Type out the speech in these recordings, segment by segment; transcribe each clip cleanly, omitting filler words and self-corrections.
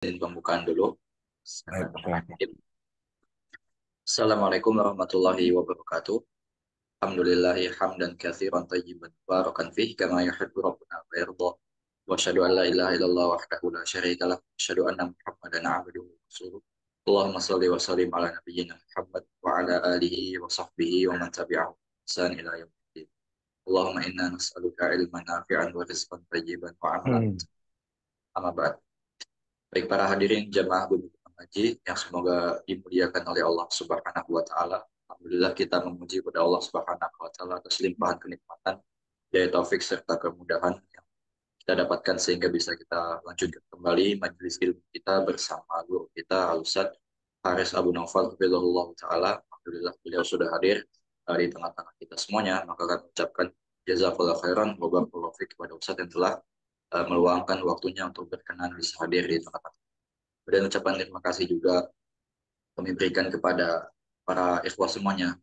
Izin pembukaan dulu. Baik, silakan. Assalamualaikum warahmatullahi wabarakatuh. Alhamdulillahi hamdan katsiran tayyiban barakan fih kama yuhibbu rabbuna wa yarda. Wa asyhadu an la ilaha illallah wahdahu la syarika lah. Wa asyhadu anna Muhammadan abduhu wa rasuluh. Allahumma shalli wa sallim ala nabiyyina Muhammad wa ala alihi wa sahbihi wa man tabi'ahum bi ihsan ila yaumil Allahumma inna nas'aluka ilman nafi'an wa rizqan tayyiban wa amalan Hmm. mutaqabbalan. Amma ba'd. Baik para hadirin jamaah Gunung Haji yang semoga dimuliakan oleh Allah Subhanahu wa taala. Alhamdulillah kita memuji kepada Allah Subhanahu wa taala atas limpahan kenikmatan, daya taufik serta kemudahan yang kita dapatkan sehingga bisa kita lanjutkan kembali majelis ilmu kita bersama guru kita Al-Ustaz Haris Abu Naufal Hafizahullah taala. Alhamdulillah beliau sudah hadir di tengah-tengah kita semuanya. Maka kami ucapkan jazakallahu khairan wa barakallahu fiik kepada Ustaz yang telah meluangkan waktunya untuk berkenan bisa hadir di tengah-tengah. Dan ucapan terima kasih juga kami berikan kepada para ikhwah semuanya,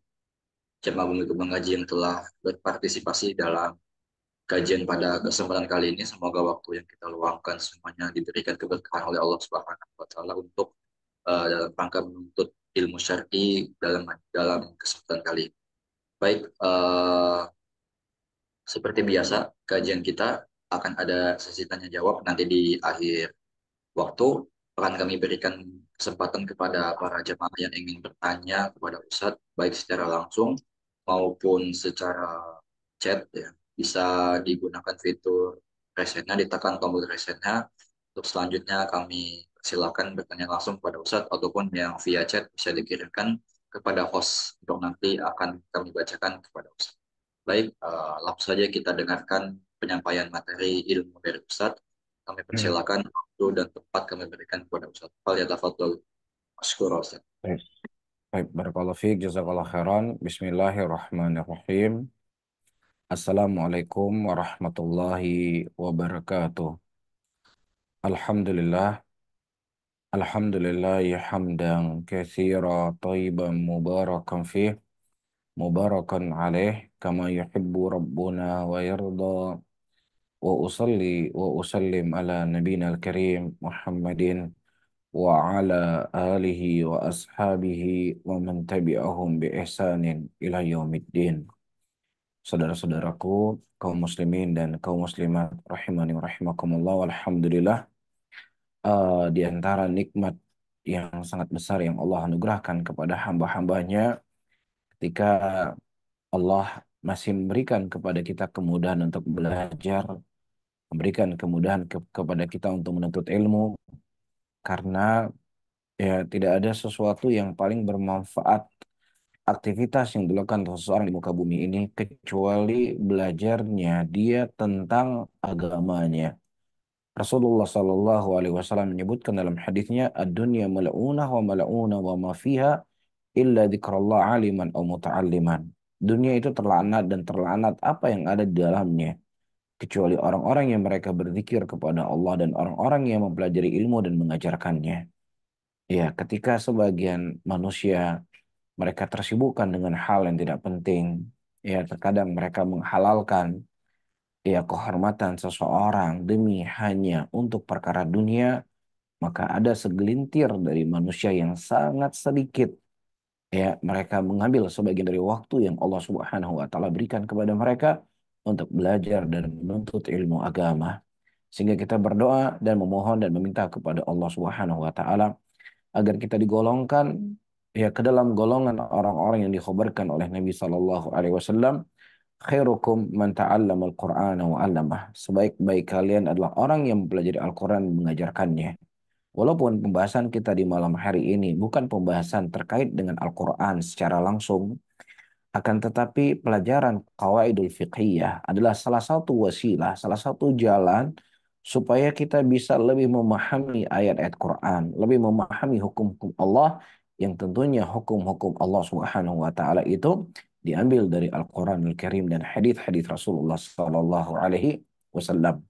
jemaah Bumi Kebang Gaji yang telah berpartisipasi dalam kajian pada kesempatan kali ini. Semoga waktu yang kita luangkan semuanya diberikan keberkahan oleh Allah Subhanahu wa taala untuk dalam rangka menuntut ilmu syar'i dalam dalam kesempatan kali ini. Baik, seperti biasa kajian kita akan ada sesi tanya jawab nanti di akhir waktu. Akan kami berikan kesempatan kepada para jemaah yang ingin bertanya kepada Ustadz, baik secara langsung maupun secara chat ya. Bisa digunakan fitur resennya, ditekan tombol resennya. Untuk selanjutnya kami silakan bertanya langsung kepada Ustadz ataupun yang via chat bisa dikirimkan kepada host untuk nanti akan kami bacakan kepada Ustadz. Baik, langsung saja kita dengarkan penyampaian materi ilmu dari Ustadz. Kami Hmm. persilakan waktu dan tempat kami berikan kepada Ustaz. Fal yatafadhal mashkura Ustaz. Baik, baik. Barakallahu fiik, jazakallahu khairan. Bismillahirrahmanirrahim. Assalamualaikum warahmatullahi wabarakatuh. Alhamdulillah, alhamdulillah hamdan katsira tayyiban mubarakan fih, mubarakan alaih kama yuhibbu rabbuna wa yarda. Wa usalli wa usallim ala nabiyina al-karim Muhammadin wa ala alihi wa ashabihi wa man tabi'ahum bi ihsanin ila yaumiddin. Saudara-saudaraku, kaum muslimin dan kaum muslimat rahimani wa rahimakumullah, alhamdulillah, di antara nikmat yang sangat besar yang Allah anugerahkan kepada hamba-hambanya ketika Allah masih memberikan kepada kita kemudahan untuk belajar, memberikan kemudahan kepada kita untuk menuntut ilmu, karena ya tidak ada sesuatu yang paling bermanfaat aktivitas yang dilakukan oleh seseorang di muka bumi ini kecuali belajarnya dia tentang agamanya. Rasulullah Shallallahu Alaihi Wasallam menyebutkan dalam hadisnya, "Ad-dunya mal'unah wa mal'unah wa ma fiha illa dzikrullah aliman aw muta'alliman." Dunia itu terlaknat dan terlaknat apa yang ada di dalamnya, kecuali orang-orang yang mereka berzikir kepada Allah dan orang-orang yang mempelajari ilmu dan mengajarkannya. Ya, ketika sebagian manusia mereka tersibukkan dengan hal yang tidak penting, ya terkadang mereka menghalalkan ya kehormatan seseorang demi hanya untuk perkara dunia, maka ada segelintir dari manusia yang sangat sedikit ya mereka mengambil sebagian dari waktu yang Allah Subhanahu wa taala berikan kepada mereka untuk belajar dan menuntut ilmu agama. Sehingga kita berdoa dan memohon dan meminta kepada Allah Subhanahu wa taala agar kita digolongkan ya ke dalam golongan orang-orang yang dikhabarkan oleh Nabi Sallallahu Alaihi Wasallam, khairukum man ta'allama al-Qur'ana wa 'allamah. Sebaik-baik kalian adalah orang yang mempelajari Al-Quran dan mengajarkannya. Walaupun pembahasan kita di malam hari ini bukan pembahasan terkait dengan Al-Quran secara langsung, akan tetapi pelajaran qawaidul fiqhiyah adalah salah satu wasilah, salah satu jalan supaya kita bisa lebih memahami ayat-ayat Quran, lebih memahami hukum-hukum Allah yang tentunya hukum-hukum Allah Subhanahu wa taala itu diambil dari Al-Quranul Karim dan hadis-hadis Rasulullah sallallahu alaihi wasallam.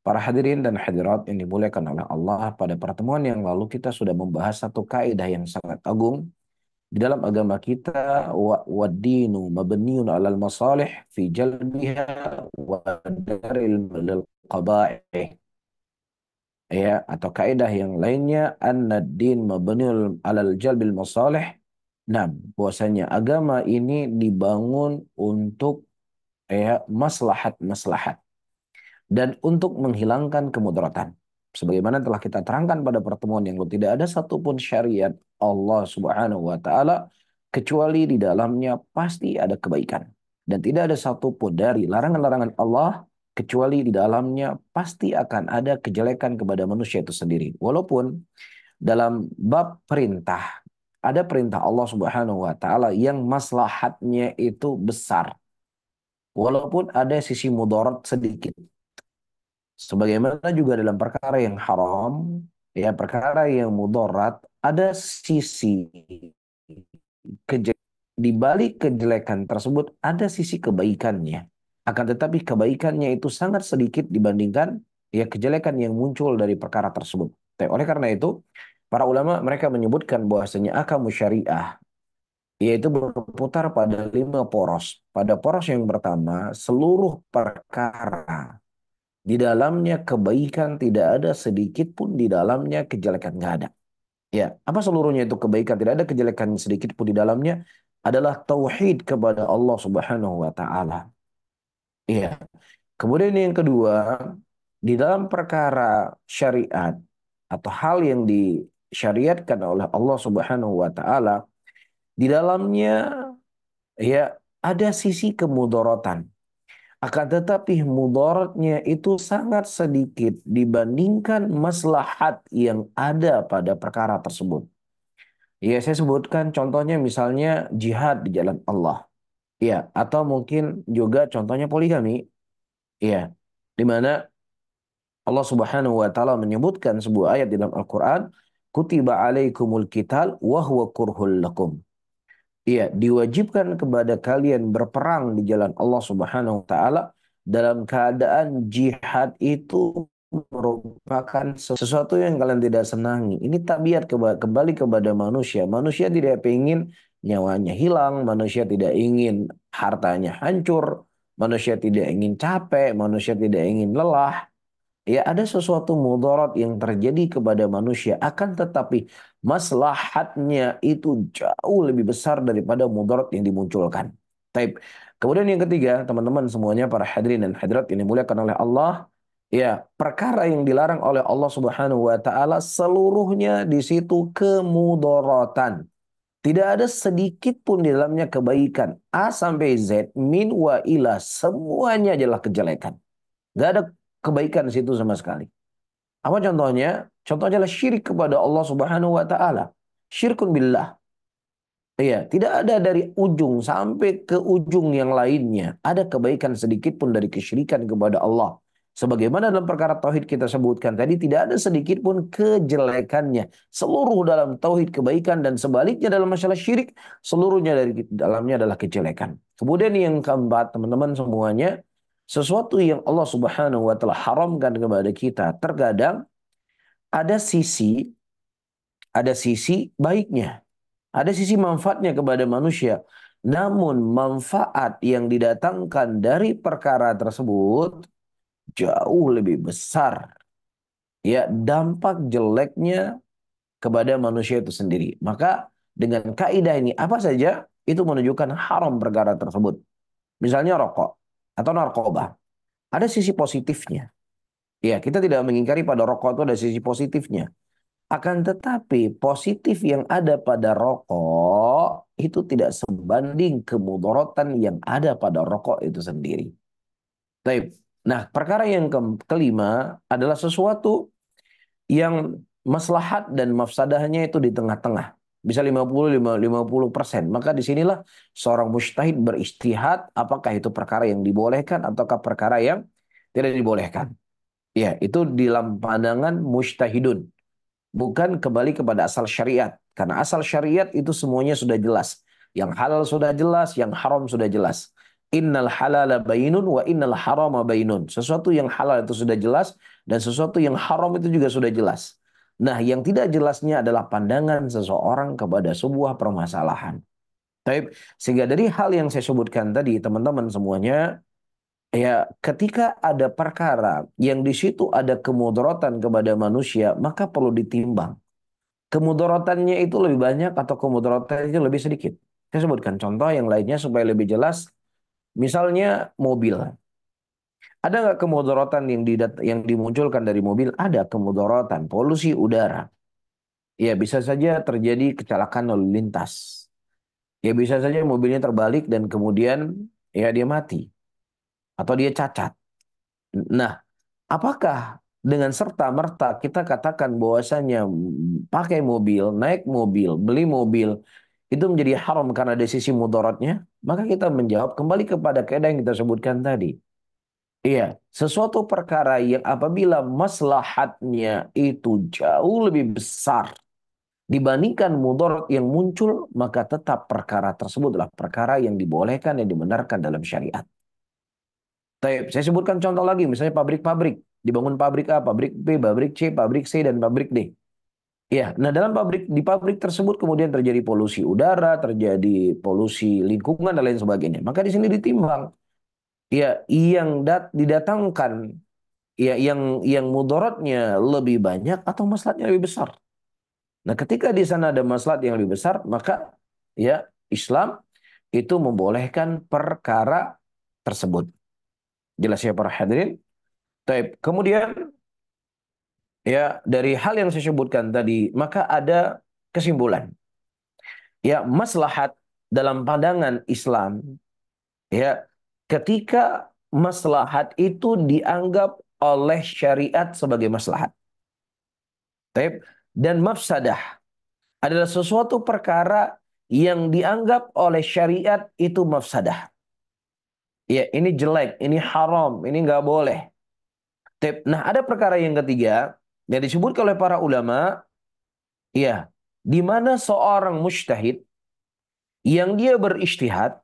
Para hadirin dan hadirat yang dimuliakan oleh Allah, pada pertemuan yang lalu kita sudah membahas satu kaidah yang sangat agung di dalam agama kita, wa dinu mabniun 'alal masalih fi jalbiha wa daril lil qaba'ih. ya, atau kaidah yang lainnya, an-din mabniul alal jalbil masalih. Nah, bahwasanya agama ini dibangun untuk ya maslahat-maslahat dan untuk menghilangkan kemudaratan. Sebagaimana telah kita terangkan pada pertemuan yang lalu, tidak ada satupun syariat Allah Subhanahu wa taala kecuali di dalamnya pasti ada kebaikan. Dan tidak ada satupun dari larangan-larangan Allah kecuali di dalamnya pasti akan ada kejelekan kepada manusia itu sendiri. Walaupun dalam bab perintah ada perintah Allah Subhanahu wa taala yang maslahatnya itu besar. Walaupun ada sisi mudarat sedikit. Sebagaimana juga dalam perkara yang haram, ya perkara yang mudarat, ada sisi kejelekan. Di balik kejelekan tersebut ada sisi kebaikannya. Akan tetapi kebaikannya itu sangat sedikit dibandingkan ya kejelekan yang muncul dari perkara tersebut. Oleh karena itu, para ulama mereka menyebutkan bahwasanya akamu syariah yaitu berputar pada 5 poros. Pada poros yang pertama, seluruh perkara di dalamnya kebaikan, tidak ada sedikit pun di dalamnya kejelekan, nggak ada. Ya, apa seluruhnya itu kebaikan, tidak ada kejelekan sedikit pun di dalamnya, adalah tauhid kepada Allah Subhanahu wa taala. Iya. Kemudian yang kedua, di dalam perkara syariat atau hal yang disyariatkan oleh Allah Subhanahu wa taala, di dalamnya ya ada sisi kemudaratan. Akan tetapi mudaratnya itu sangat sedikit dibandingkan maslahat yang ada pada perkara tersebut. Ya, saya sebutkan contohnya misalnya jihad di jalan Allah. Ya, atau mungkin juga contohnya poligami. Ya, di mana Allah Subhanahu wa taala menyebutkan sebuah ayat di dalam Al-Qur'an, kutiba alaikumul qital wa huwa kurhul lakum. Iya, diwajibkan kepada kalian berperang di jalan Allah Subhanahu wa taala dalam keadaan jihad itu merupakan sesuatu yang kalian tidak senangi. Ini tabiat kembali kepada manusia. Manusia tidak ingin nyawanya hilang, manusia tidak ingin hartanya hancur, manusia tidak ingin capek, manusia tidak ingin lelah. Ya, ada sesuatu mudarat yang terjadi kepada manusia, akan tetapi maslahatnya itu jauh lebih besar daripada mudarat yang dimunculkan. Taib. Kemudian yang ketiga, teman-teman semuanya, para hadirin dan hadirat yang dimuliakan oleh Allah, ya, perkara yang dilarang oleh Allah Subhanahu wa taala seluruhnya di situ kemudaratan. Tidak ada sedikit pun di dalamnya kebaikan. A sampai Z, min wa ila, semuanya adalah kejelekan. Gak ada kebaikan di situ sama sekali. Apa contohnya? Contohnya adalah syirik kepada Allah Subhanahu wa taala. Syirkun billah. Iya, tidak ada dari ujung sampai ke ujung yang lainnya. Ada kebaikan sedikit pun dari kesyirikan kepada Allah. Sebagaimana dalam perkara tauhid kita sebutkan tadi, tidak ada sedikit pun kejelekannya. Seluruh dalam tauhid kebaikan, dan sebaliknya dalam masalah syirik, seluruhnya dari dalamnya adalah kejelekan. Kemudian yang keempat, teman-teman semuanya, sesuatu yang Allah Subhanahu wa taala haramkan kepada kita, terkadang ada sisi baiknya. Ada sisi manfaatnya kepada manusia. Namun manfaat yang didatangkan dari perkara tersebut jauh lebih besar. Ya, dampak jeleknya kepada manusia itu sendiri. Maka dengan kaidah ini apa saja itu menunjukkan haram perkara tersebut. Misalnya rokok atau narkoba. Ada sisi positifnya. Ya, kita tidak mengingkari pada rokok itu ada sisi positifnya. Akan tetapi positif yang ada pada rokok itu tidak sebanding kemudaratan yang ada pada rokok itu sendiri. Baik. Nah, perkara yang kelima adalah sesuatu yang maslahat dan mafsadahnya itu di tengah-tengah. Bisa 50-50%. Maka disinilah seorang mujtahid beristihad apakah itu perkara yang dibolehkan ataukah perkara yang tidak dibolehkan. Ya, itu di dalam pandangan mujtahidun. Bukan kembali kepada asal syariat. Karena asal syariat itu semuanya sudah jelas. Yang halal sudah jelas, yang haram sudah jelas. Innal halala bainun wa innal harama bainun. Sesuatu yang halal itu sudah jelas, dan sesuatu yang haram itu juga sudah jelas. Nah, yang tidak jelasnya adalah pandangan seseorang kepada sebuah permasalahan. Taib. Sehingga dari hal yang saya sebutkan tadi, teman-teman semuanya, Ya, ketika ada perkara yang di situ ada kemudaratan kepada manusia, maka perlu ditimbang. Kemudaratannya itu lebih banyak atau kemudaratannya itu lebih sedikit. Saya sebutkan contoh yang lainnya supaya lebih jelas. Misalnya mobil. Ada nggak kemudaratan yang dimunculkan dari mobil? Ada kemudaratan, polusi udara. Ya, bisa saja terjadi kecelakaan lalu lintas. Ya, bisa saja mobilnya terbalik dan kemudian ya dia mati atau dia cacat. Nah, apakah dengan serta-merta kita katakan bahwasanya pakai mobil, naik mobil, beli mobil itu menjadi haram karena ada sisi mudaratnya? Maka kita menjawab kembali kepada kaidah yang kita sebutkan tadi. Iya, sesuatu perkara yang apabila maslahatnya itu jauh lebih besar dibandingkan mudarat yang muncul, maka tetap perkara tersebut adalah perkara yang dibolehkan, yang dibenarkan dalam syariat. Saya sebutkan contoh lagi, misalnya pabrik-pabrik. Dibangun pabrik A, pabrik B, pabrik C, pabrik C, dan pabrik D. Ya, nah di pabrik tersebut kemudian terjadi polusi udara, terjadi polusi lingkungan dan lain sebagainya. Maka di sini ditimbang, ya didatangkan, ya yang mudaratnya lebih banyak atau maslahatnya lebih besar. Nah, ketika di sana ada maslahat yang lebih besar, maka ya Islam itu membolehkan perkara tersebut. Jelas ya para hadirin? Taib. Kemudian ya dari hal yang saya sebutkan tadi, maka ada kesimpulan. Ya, maslahat dalam pandangan Islam, ya, ketika maslahat itu dianggap oleh syariat sebagai maslahat. Taib. Dan mafsadah adalah sesuatu perkara yang dianggap oleh syariat itu mafsadah. Ya, ini jelek, ini haram, ini nggak boleh. Taib. Nah, ada perkara yang ketiga yang disebutkan oleh para ulama. Iya, di mana seorang mujtahid yang dia berijtihad,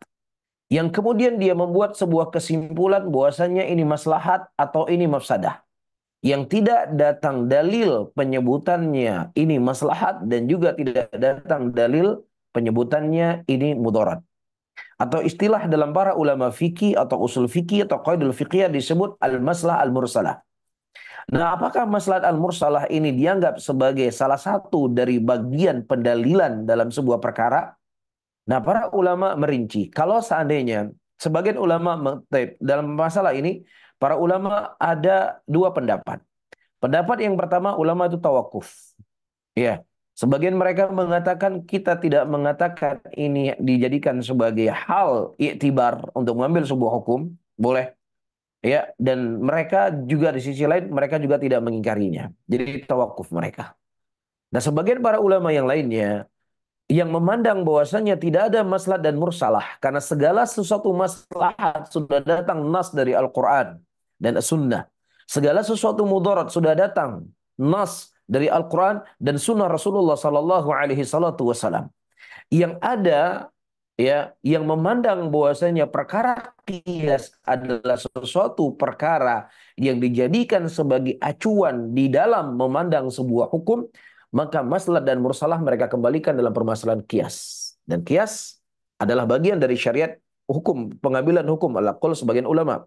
yang kemudian dia membuat sebuah kesimpulan bahwasanya ini maslahat atau ini mafsadah. Yang tidak datang dalil penyebutannya ini maslahat dan juga tidak datang dalil penyebutannya ini mudarat. Atau istilah dalam para ulama fikih atau usul fikih atau qaidul fiqhiyah disebut al-maslah al-mursalah. Nah, apakah maslahat al-mursalah ini dianggap sebagai salah satu dari bagian pendalilan dalam sebuah perkara? Nah, para ulama merinci. Kalau seandainya sebagian ulama dalam masalah ini, para ulama ada dua pendapat. Pendapat yang pertama, ulama itu tawakuf. Ya, sebagian mereka mengatakan kita tidak mengatakan ini dijadikan sebagai hal iktibar untuk mengambil sebuah hukum, boleh. Ya, dan mereka juga di sisi lain mereka juga tidak mengingkarinya. Jadi tawakuf mereka. Nah, sebagian para ulama yang lainnya yang memandang bahwasanya tidak ada maslahat dan mursalah karena segala sesuatu maslahat sudah datang nas dari Al-Qur'an dan As-Sunnah. Segala sesuatu mudarat sudah datang nas dari Al-Qur'an dan Sunnah Rasulullah sallallahu alaihi wasallam. Yang ada ya yang memandang bahwasanya perkara qiyas adalah sesuatu perkara yang dijadikan sebagai acuan di dalam memandang sebuah hukum, maka maslahat dan mursalah mereka kembalikan dalam permasalahan qiyas. Dan qiyas adalah bagian dari syariat hukum, pengambilan hukum ala qaul sebagian ulama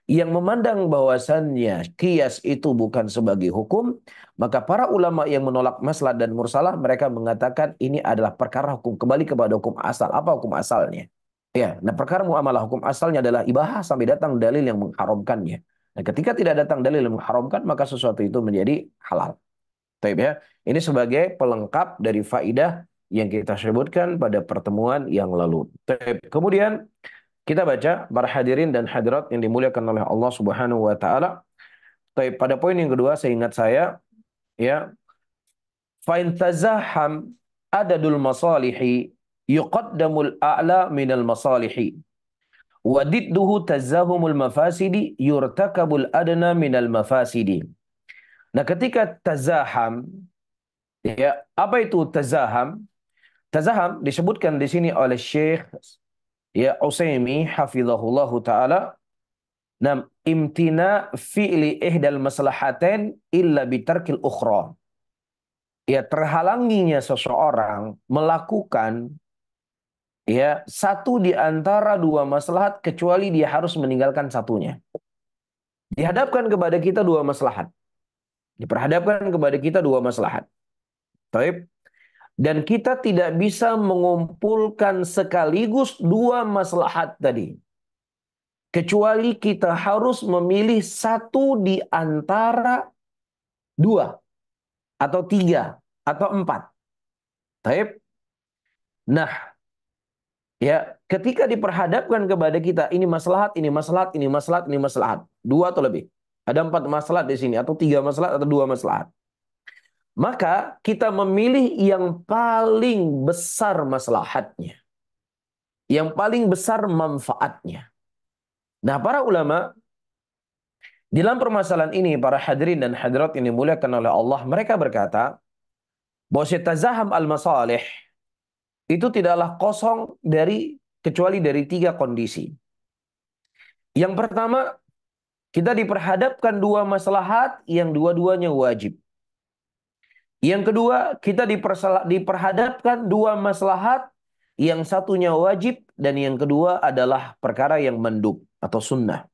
yang memandang bahwasannya kias itu bukan sebagai hukum, maka para ulama yang menolak maslahat dan mursalah mereka mengatakan ini adalah perkara hukum kembali kepada hukum asal. Apa hukum asalnya? Ya, nah perkara muamalah hukum asalnya adalah ibahah sampai datang dalil yang mengharamkannya. Nah, ketika tidak datang dalil yang mengharamkan, maka sesuatu itu menjadi halal. Taib ya. Ini sebagai pelengkap dari faidah yang kita sebutkan pada pertemuan yang lalu. Taib. Kemudian kita baca para hadirin dan hadirat yang dimuliakan oleh Allah Subhanahu wa taala. Baik, pada poin yang kedua seingat saya ya, fa in tazaham adadul masalihi yuqaddamul a'la minal masalihi wa didduhu tazahumul mafasidi yurtakabul adna minal mafasidi. Nah, ketika tazaham ya, apa itu tazaham? Tazaham disebutkan di sini oleh Syekh ya Utsaimin hafizahullahu taala. Nam imtina fi'li ihdal maslahatain illa bitarkil ukhra. Ya terhalanginya seseorang melakukan Ya, satu di antara dua maslahat kecuali dia harus meninggalkan satunya. Dihadapkan kepada kita dua maslahat. Diperhadapkan kepada kita dua maslahat. Taib. Dan kita tidak bisa mengumpulkan sekaligus dua maslahat tadi. Kecuali kita harus memilih satu di antara dua atau tiga atau empat. Taib. Nah, ya, ketika diperhadapkan kepada kita ini maslahat, ini maslahat, ini maslahat, ini maslahat, dua atau lebih. Ada empat maslahat di sini atau tiga maslahat atau dua maslahat. Maka kita memilih yang paling besar maslahatnya, yang paling besar manfaatnya. Nah, para ulama di dalam permasalahan ini, para hadirin dan hadirat yang dimuliakan oleh Allah, mereka berkata bahwa tazahum al-masalih itu tidaklah kosong dari kecuali dari tiga kondisi. Yang pertama, kita diperhadapkan dua maslahat yang dua-duanya wajib. Yang kedua, kita diperhadapkan dua maslahat yang satunya wajib dan yang kedua adalah perkara yang mandub atau sunnah.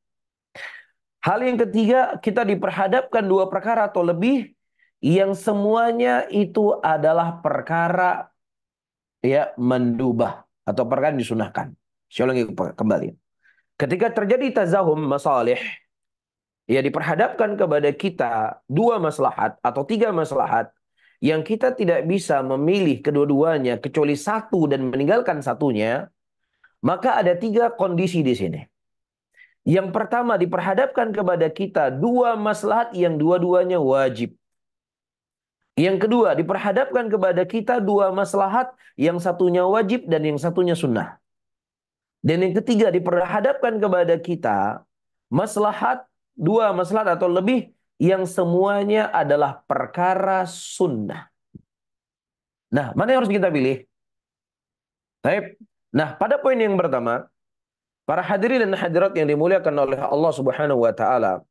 Hal yang ketiga, kita diperhadapkan dua perkara atau lebih yang semuanya itu adalah perkara ya mandubah atau perkara yang disunahkan. Saya ulangi kembali. Ketika terjadi tazahum masalih, ya diperhadapkan kepada kita dua maslahat atau tiga maslahat yang kita tidak bisa memilih kedua-duanya kecuali satu dan meninggalkan satunya, maka ada tiga kondisi di sini. Yang pertama diperhadapkan kepada kita dua maslahat yang dua-duanya wajib. Yang kedua diperhadapkan kepada kita dua maslahat yang satunya wajib dan yang satunya sunnah. Dan yang ketiga diperhadapkan kepada kita maslahat, dua maslahat atau lebih yang semuanya adalah perkara sunnah. Nah, mana yang harus kita pilih? Baik. Nah, pada poin yang pertama, para hadirin dan hadirat yang dimuliakan oleh Allah Subhanahu wa taala,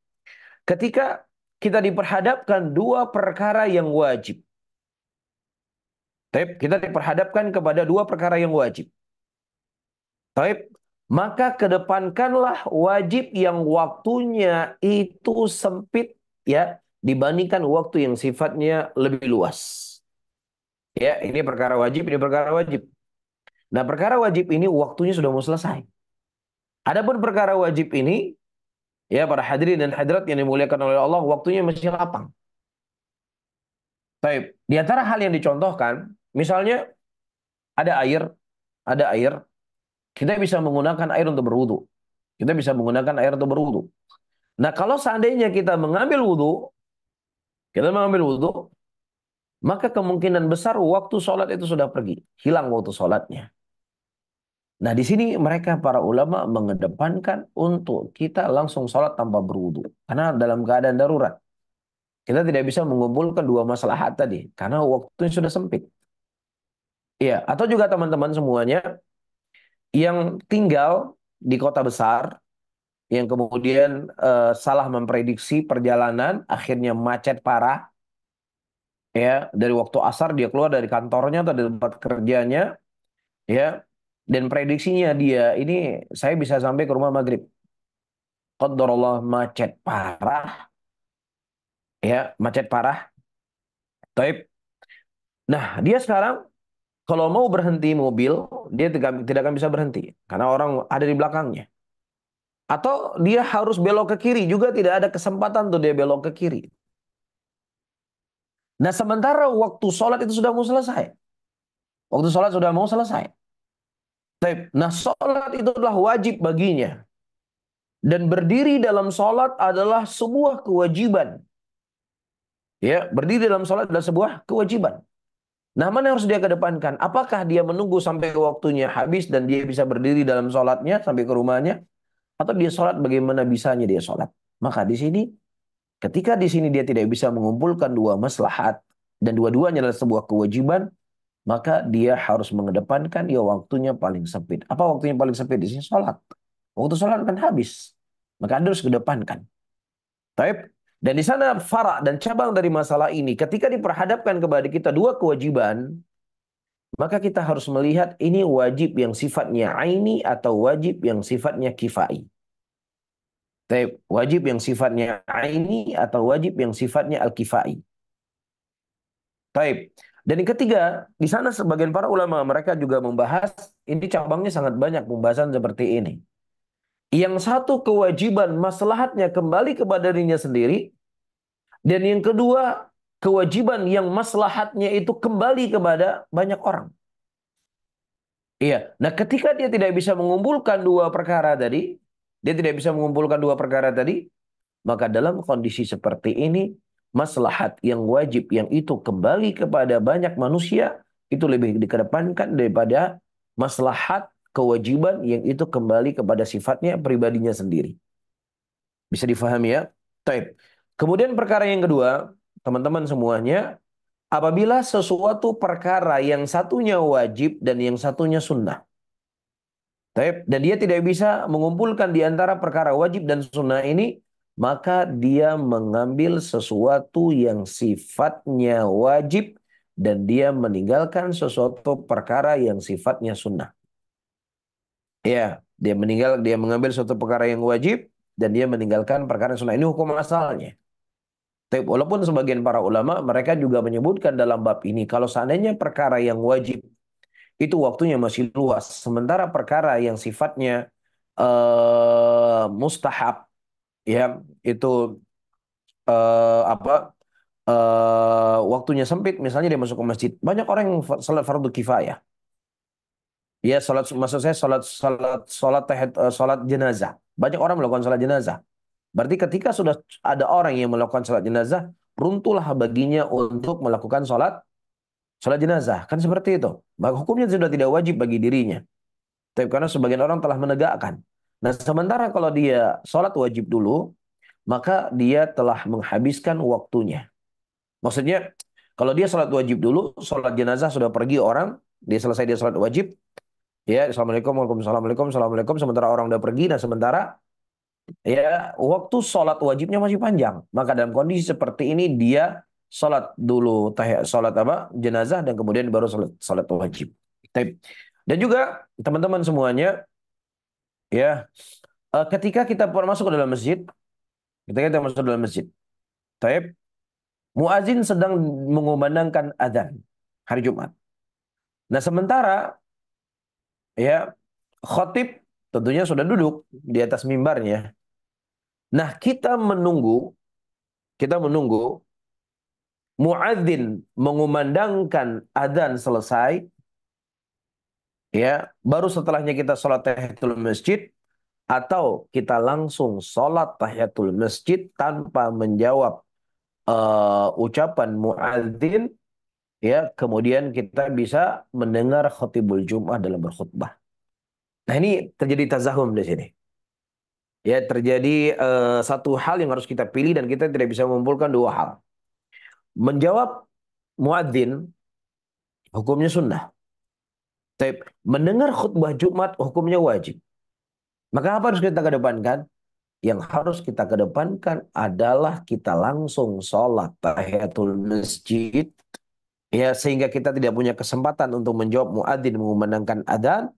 ketika kita diperhadapkan dua perkara yang wajib. Baik, kita diperhadapkan kepada dua perkara yang wajib. Baik, maka kedepankanlah wajib yang waktunya itu sempit ya dibandingkan waktu yang sifatnya lebih luas. Ya, ini perkara wajib, ini perkara wajib. Nah, perkara wajib ini waktunya sudah mau selesai. Adapun perkara wajib ini, ya para hadirin dan hadirat yang dimuliakan oleh Allah, waktunya masih lapang. Baik, di antara hal yang dicontohkan, misalnya ada air, ada air, kita bisa menggunakan air untuk berwudu. Kita bisa menggunakan air untuk berwudu. Nah, kalau seandainya kita mengambil wudu, maka kemungkinan besar waktu sholat itu sudah pergi, hilang waktu sholatnya. Nah, di sini mereka para ulama mengedepankan untuk kita langsung sholat tanpa berwudu. Karena dalam keadaan darurat. Kita tidak bisa mengumpulkan dua maslahat tadi. Karena waktunya sudah sempit. Iya, atau juga teman-teman semuanya yang tinggal di kota besar, yang kemudian salah memprediksi perjalanan, akhirnya macet parah. Ya, dari waktu asar dia keluar dari kantornya atau dari tempat kerjanya, ya, dan prediksinya dia ini saya bisa sampai ke rumah maghrib. Qadarullah macet parah, ya, macet parah. Taib. Nah, dia sekarang kalau mau berhenti mobil, dia tidak akan bisa berhenti karena orang ada di belakangnya. Atau dia harus belok ke kiri juga tidak ada kesempatan tuh dia belok ke kiri. Nah, sementara waktu sholat itu sudah mau selesai. Waktu sholat sudah mau selesai. Taib. Nah, sholat itu adalah wajib baginya. Dan berdiri dalam sholat adalah sebuah kewajiban. Ya, berdiri dalam sholat adalah sebuah kewajiban. Nah, mana yang harus dia kedepankan? Apakah dia menunggu sampai waktunya habis dan dia bisa berdiri dalam sholatnya sampai ke rumahnya? Atau dia sholat bagaimana bisanya dia sholat? Maka di sini, ketika di sini dia tidak bisa mengumpulkan dua maslahat dan dua-duanya adalah sebuah kewajiban, maka dia harus mengedepankan ya waktunya paling sempit. Apa waktunya paling sempit di sini? Sholat. Waktu sholat kan habis. Maka Anda harus kedepankan. Taib. Dan di sana farak dan cabang dari masalah ini, ketika diperhadapkan kepada kita dua kewajiban, maka kita harus melihat ini wajib yang sifatnya aini atau wajib yang sifatnya kifai. Taib, wajib yang sifatnya aini atau wajib yang sifatnya al-kifai. Taib. Dan yang ketiga, di sana sebagian para ulama mereka juga membahas, ini cabangnya sangat banyak pembahasan seperti ini. Yang satu kewajiban maslahatnya kembali kepada dirinya sendiri, dan yang kedua kewajiban yang maslahatnya itu kembali kepada banyak orang. Iya. Nah, ketika dia tidak bisa mengumpulkan dua perkara tadi, dia tidak bisa mengumpulkan dua perkara tadi, maka dalam kondisi seperti ini, maslahat yang wajib yang itu kembali kepada banyak manusia, itu lebih dikedepankan daripada maslahat kewajiban yang itu kembali kepada sifatnya pribadinya sendiri. Bisa difahami ya? Taib. Kemudian perkara yang kedua, teman-teman semuanya, apabila sesuatu perkara yang satunya wajib dan yang satunya sunnah. Taib. Dan dia tidak bisa mengumpulkan di antara perkara wajib dan sunnah ini, maka dia mengambil sesuatu yang sifatnya wajib dan dia meninggalkan sesuatu perkara yang sifatnya sunnah. Ya, dia mengambil suatu perkara yang wajib dan dia meninggalkan perkara yang sunnah. Ini hukum asalnya. Tapi walaupun sebagian para ulama mereka juga menyebutkan dalam bab ini kalau seandainya perkara yang wajib itu waktunya masih luas, sementara perkara yang sifatnya mustahab ya itu apa waktunya sempit, misalnya dia masuk ke masjid, banyak orang yang salat fardu kifayah. Ya, salat maksud saya salat jenazah. Banyak orang melakukan salat jenazah. Berarti ketika sudah ada orang yang melakukan salat jenazah, runtuhlah baginya untuk melakukan salat jenazah. Kan seperti itu. Maka hukumnya sudah tidak wajib bagi dirinya. Tapi karena sebagian orang telah menegakkan. Nah, sementara kalau dia salat wajib dulu, maka dia telah menghabiskan waktunya. Maksudnya, kalau dia salat wajib dulu, salat jenazah sudah pergi orang, dia selesai dia salat wajib, ya, assalamualaikum, waalaikumsalam, assalamualaikum, sementara orang udah pergi, nah sementara ya waktu sholat wajibnya masih panjang. Maka dalam kondisi seperti ini dia sholat dulu sholat apa jenazah dan kemudian baru sholat wajib. Dan juga teman-teman semuanya ya ketika kita masuk ke dalam masjid, ketika kita masuk ke dalam masjid, taib, muazin sedang mengumandangkan adzan hari Jumat. Nah sementara ya khotib tentunya sudah duduk di atas mimbarnya. Nah kita menunggu muadzin mengumandangkan adzan selesai, ya, baru setelahnya kita sholat tahiyatul masjid, atau kita langsung sholat tahiyatul masjid tanpa menjawab ucapan muadzin, ya, kemudian kita bisa mendengar khatibul Jum'ah dalam berkhutbah. Nah ini terjadi tazahum di sini. Ya, terjadi satu hal yang harus kita pilih dan kita tidak bisa mengumpulkan dua hal. Menjawab muadzin hukumnya sunnah. Tapi mendengar khutbah Jumat hukumnya wajib. Maka apa harus kita kedepankan? Yang harus kita kedepankan adalah kita langsung sholat tahiyatul masjid, ya, sehingga kita tidak punya kesempatan untuk menjawab muadzin mengumandangkan adzan,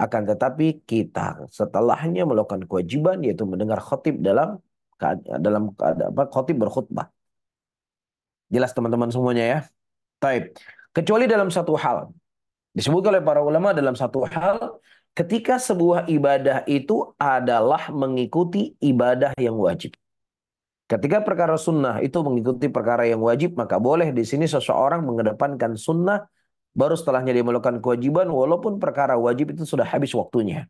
akan tetapi kita setelahnya melakukan kewajiban yaitu mendengar khotib dalam khotib berkhutbah. Jelas teman-teman semuanya ya. Taib. Kecuali dalam satu hal. Disebut oleh para ulama dalam satu hal, ketika sebuah ibadah itu adalah mengikuti ibadah yang wajib. Ketika perkara sunnah itu mengikuti perkara yang wajib, maka boleh di sini seseorang mengedepankan sunnah, baru setelahnya dia melakukan kewajiban, walaupun perkara wajib itu sudah habis waktunya.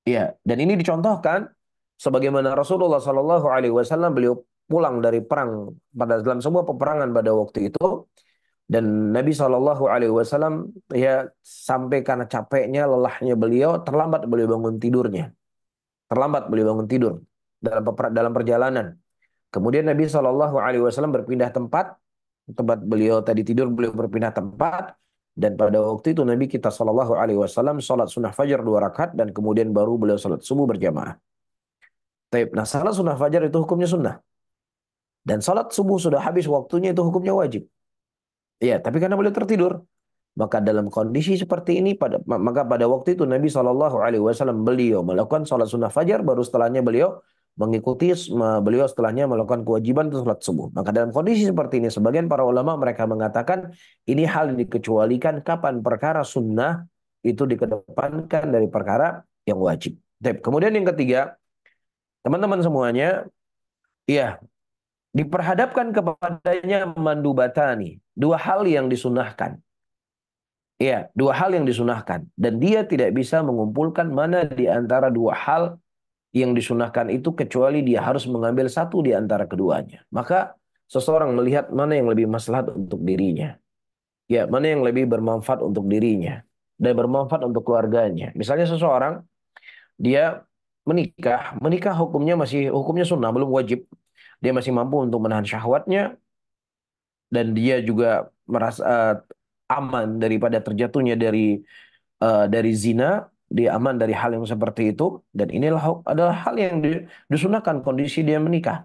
Ya, dan ini dicontohkan sebagaimana Rasulullah Shallallahu Alaihi Wasallam beliau pulang dari perang pada dalam sebuah peperangan pada waktu itu. Dan Nabi Shallallahu Alaihi Wasallam ya sampai karena capeknya, lelahnya beliau, terlambat beliau bangun tidurnya, terlambat beliau bangun tidur dalam perjalanan. Kemudian Nabi Shallallahu Alaihi Wasallam berpindah tempat beliau tadi tidur, beliau berpindah tempat. Dan pada waktu itu Nabi kita Shallallahu Alaihi Wasallam sholat sunnah fajar 2 rakaat dan kemudian baru beliau sholat subuh berjamaah. Nah, sholat sunnah fajar itu hukumnya sunnah. Dan sholat subuh sudah habis waktunya itu hukumnya wajib. Iya, tapi karena beliau tertidur, Maka dalam kondisi seperti ini, maka pada waktu itu Nabi SAW beliau melakukan sholat sunnah fajar, baru setelahnya beliau beliau setelahnya melakukan kewajiban untuk sholat subuh. Maka dalam kondisi seperti ini, sebagian para ulama mereka mengatakan ini hal yang dikecualikan kapan perkara sunnah itu dikedepankan dari perkara yang wajib. Kemudian yang ketiga, teman-teman semuanya, ya, diperhadapkan kepadanya mandubatani, dua hal yang disunahkan. Ya, dua hal yang disunahkan. Dan dia tidak bisa mengumpulkan mana di antara dua hal yang disunahkan itu kecuali dia harus mengambil satu di antara keduanya. Maka seseorang melihat mana yang lebih maslahat untuk dirinya. Ya, mana yang lebih bermanfaat untuk dirinya. Dan bermanfaat untuk keluarganya. Misalnya seseorang, dia menikah. Menikah hukumnya sunnah, belum wajib. Dia masih mampu untuk menahan syahwatnya. Dan dia juga merasa aman daripada terjatuhnya dari zina, dia aman dari hal yang seperti itu, dan inilah adalah hal yang disunahkan kondisi dia menikah.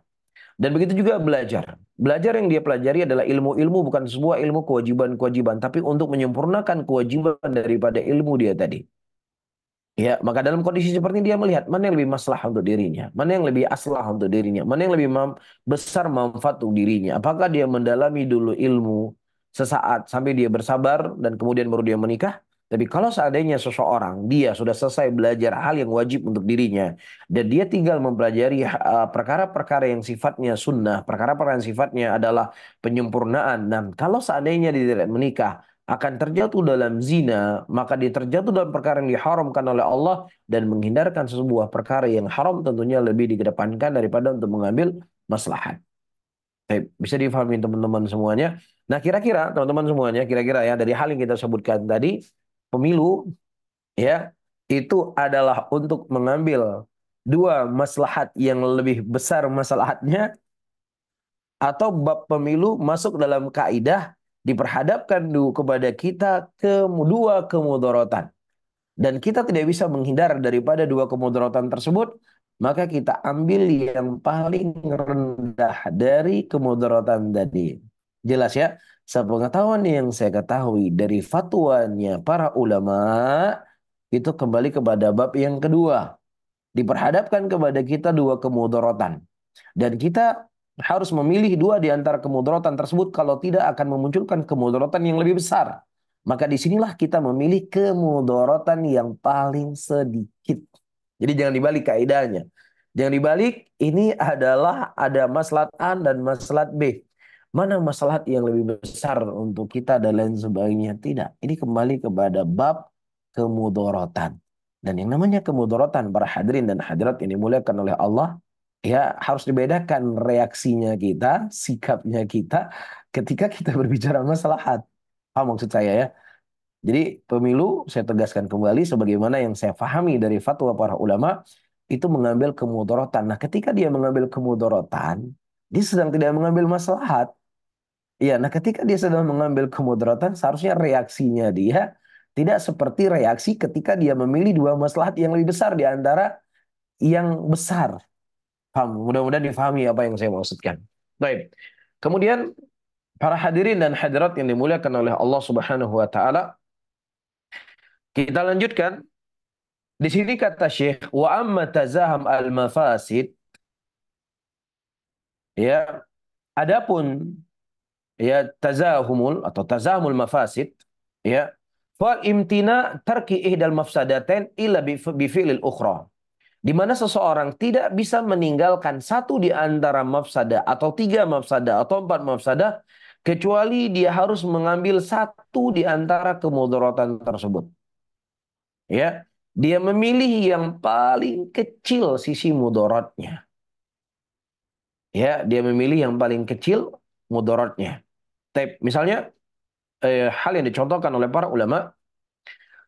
Dan begitu juga belajar. Belajar yang dia pelajari adalah ilmu-ilmu, bukan sebuah ilmu kewajiban-kewajiban, tapi untuk menyempurnakan kewajiban daripada ilmu dia tadi. Ya, maka dalam kondisi seperti ini dia melihat mana yang lebih masalah untuk dirinya, mana yang lebih aslah untuk dirinya, mana yang lebih besar manfaat untuk dirinya. Apakah dia mendalami dulu ilmu sesaat sampai dia bersabar dan kemudian baru dia menikah? Tapi kalau seandainya seseorang dia sudah selesai belajar hal yang wajib untuk dirinya dan dia tinggal mempelajari perkara-perkara yang sifatnya sunnah, perkara-perkara yang sifatnya adalah penyempurnaan. Dan kalau seandainya dia tidak menikah, akan terjatuh dalam zina, maka dia terjatuh dalam perkara yang diharamkan oleh Allah dan menghindarkan sebuah perkara yang haram tentunya lebih dikedepankan daripada untuk mengambil maslahat. Baik, bisa difahami teman-teman semuanya. Nah, kira-kira teman-teman semuanya, kira-kira ya dari hal yang kita sebutkan tadi, pemilu ya itu adalah untuk mengambil dua maslahat yang lebih besar maslahatnya, atau bab pemilu masuk dalam kaidah diperhadapkan dulu kepada kita kedua kemudaratan dan kita tidak bisa menghindar daripada dua kemudaratan tersebut, maka kita ambil yang paling rendah dari kemudaratan tadi. Jelas ya? Sepengetahuan yang saya ketahui dari fatwanya para ulama itu kembali kepada bab yang kedua. Diperhadapkan kepada kita dua kemudaratan. Dan kita harus memilih dua di antara kemudaratan tersebut, kalau tidak akan memunculkan kemudaratan yang lebih besar. Maka disinilah kita memilih kemudaratan yang paling sedikit. Jadi jangan dibalik kaidahnya. Jangan dibalik, ini adalah ada maslahat A dan maslahat B. Mana maslahat yang lebih besar untuk kita dan lain sebagainya. Tidak. Ini kembali kepada bab kemudaratan. Dan yang namanya kemudaratan para hadirin dan hadirat ini dimuliakan oleh Allah, ya harus dibedakan reaksinya kita, sikapnya kita ketika kita berbicara maslahat. Paham maksud saya ya? Jadi pemilu saya tegaskan kembali sebagaimana yang saya pahami dari fatwa para ulama itu mengambil kemudaratan. Nah, ketika dia mengambil kemudaratan, dia sedang tidak mengambil maslahat. Ya, nah ketika dia sedang mengambil kemudaratan, seharusnya reaksinya dia tidak seperti reaksi ketika dia memilih dua maslahat yang lebih besar di antara yang besar. Paham? Mudah-mudahan difahami apa yang saya maksudkan. Baik. Kemudian para hadirin dan hadirat yang dimuliakan oleh Allah Subhanahu wa taala, kita lanjutkan. Di sini kata Syekh, wa amma tazaham al-mafasid, ya, adapun ya tazahumul atau tazahumul mafasid, ya, fal imtina tarki ihdal mafsadatain illa bi fi'lil ukhra. Di mana seseorang tidak bisa meninggalkan satu di antara mafsadah atau tiga mafsadah atau empat mafsadah kecuali dia harus mengambil satu di antara kemudaratan tersebut. Ya, dia memilih yang paling kecil sisi mudaratnya. Ya, dia memilih yang paling kecil mudaratnya. Misalnya hal yang dicontohkan oleh para ulama,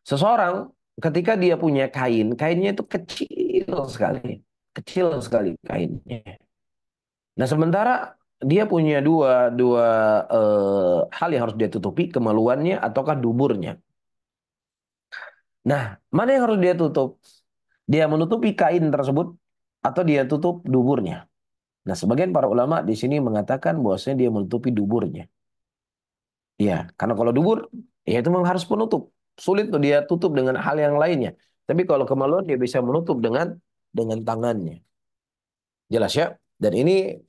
seseorang ketika dia punya kain, kainnya itu kecil sekali kainnya. Nah, sementara dia punya dua hal yang harus dia tutupi, kemaluannya ataukah duburnya. Nah, mana yang harus dia tutup? Dia menutupi kain tersebut atau dia tutup duburnya? Nah, sebagian para ulama di sini mengatakan bahwasanya dia menutupi duburnya. Ya, karena kalau dubur, Ya itu memang harus penutup. Sulit tuh dia tutup dengan hal yang lainnya. Tapi kalau kemaluan dia bisa menutup dengan tangannya. Jelas ya? Dan ini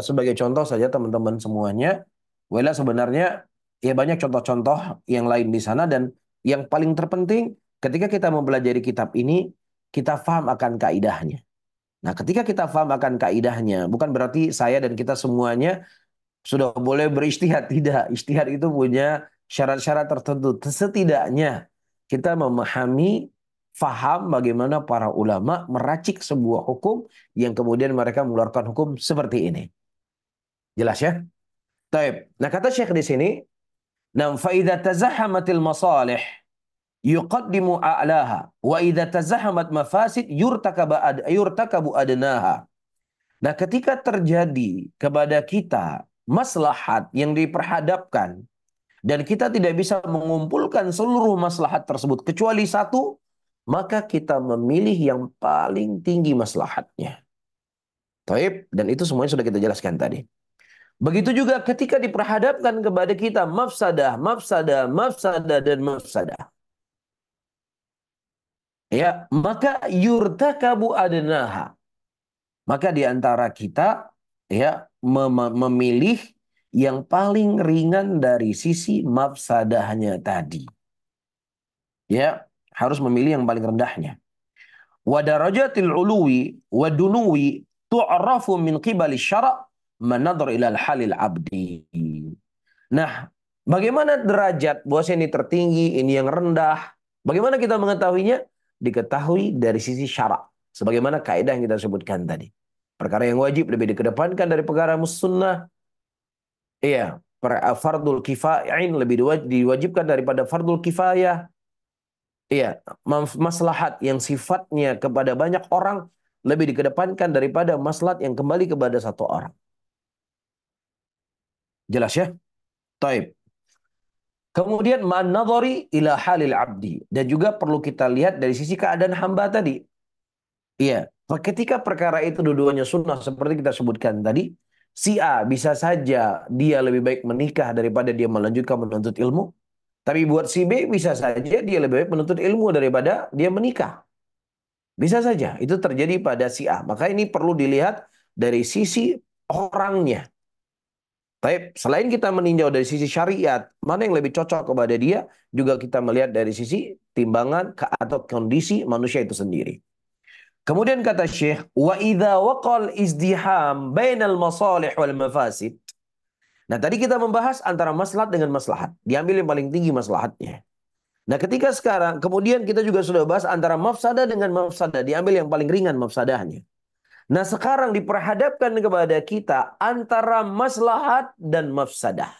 sebagai contoh saja teman-teman semuanya. Wala sebenarnya ya banyak contoh-contoh yang lain di sana dan yang paling terpenting ketika kita mempelajari kitab ini kita paham akan kaidahnya. Nah, ketika kita paham akan kaidahnya, bukan berarti saya dan kita semuanya sudah boleh beristihad. Tidak, istihad itu punya syarat-syarat tertentu. Setidaknya kita memahami, faham bagaimana para ulama meracik sebuah hukum yang kemudian mereka mengeluarkan hukum seperti ini. Jelas ya? Taib. Nah, kata Syekh di sini, "Nam fa idza tazahhamatil masalih yuqaddimu a'laha wa idza tazahamat mafasid yurtakabu adnaha." Nah, ketika terjadi kepada kita maslahat yang diperhadapkan dan kita tidak bisa mengumpulkan seluruh maslahat tersebut kecuali satu, maka kita memilih yang paling tinggi maslahatnya. Taib, dan itu semuanya sudah kita jelaskan tadi. Begitu juga ketika diperhadapkan kepada kita mafsadah, mafsadah, mafsadah, dan mafsadah. Ya, maka yurtakabu adnaha. Maka di antara kita ya memilih yang paling ringan dari sisi mafsadahnya tadi. Ya, harus memilih yang paling rendahnya. Wa darajatil uluwi wa dunuwi tu'rafu min qibali syara' manadhar ila halil abdi. Nah, bagaimana derajat bahwa ini tertinggi, ini yang rendah? Bagaimana kita mengetahuinya? Diketahui dari sisi syarak. Sebagaimana kaidah yang kita sebutkan tadi. Perkara yang wajib lebih dikedepankan dari perkara sunnah. Iya, fardul kifayain lebih diwajibkan daripada fardul kifayah. Iya, maslahat yang sifatnya kepada banyak orang lebih dikedepankan daripada maslahat yang kembali kepada satu orang. Jelas ya? Taib. Kemudian ma'an-nadhari ila halil abdi. Dan juga perlu kita lihat dari sisi keadaan hamba tadi. Iya, ketika perkara itu dua-duanya sunnah seperti kita sebutkan tadi, si A bisa saja dia lebih baik menikah daripada dia melanjutkan menuntut ilmu. Tapi buat si B bisa saja dia lebih baik menuntut ilmu daripada dia menikah. Bisa saja, itu terjadi pada si A. Maka ini perlu dilihat dari sisi orangnya. Tapi selain kita meninjau dari sisi syariat, mana yang lebih cocok kepada dia, juga kita melihat dari sisi timbangan atau kondisi manusia itu sendiri. Kemudian kata Syekh, wa idza waqal izdiham bainal masalih wal mafasid. Nah, tadi kita membahas antara maslahat dengan maslahat. Diambil yang paling tinggi maslahatnya. Nah, ketika sekarang, kemudian kita juga sudah bahas antara mafsadah dengan mafsadah. Diambil yang paling ringan mafsadahnya. Nah, sekarang diperhadapkan kepada kita antara maslahat dan mafsadah.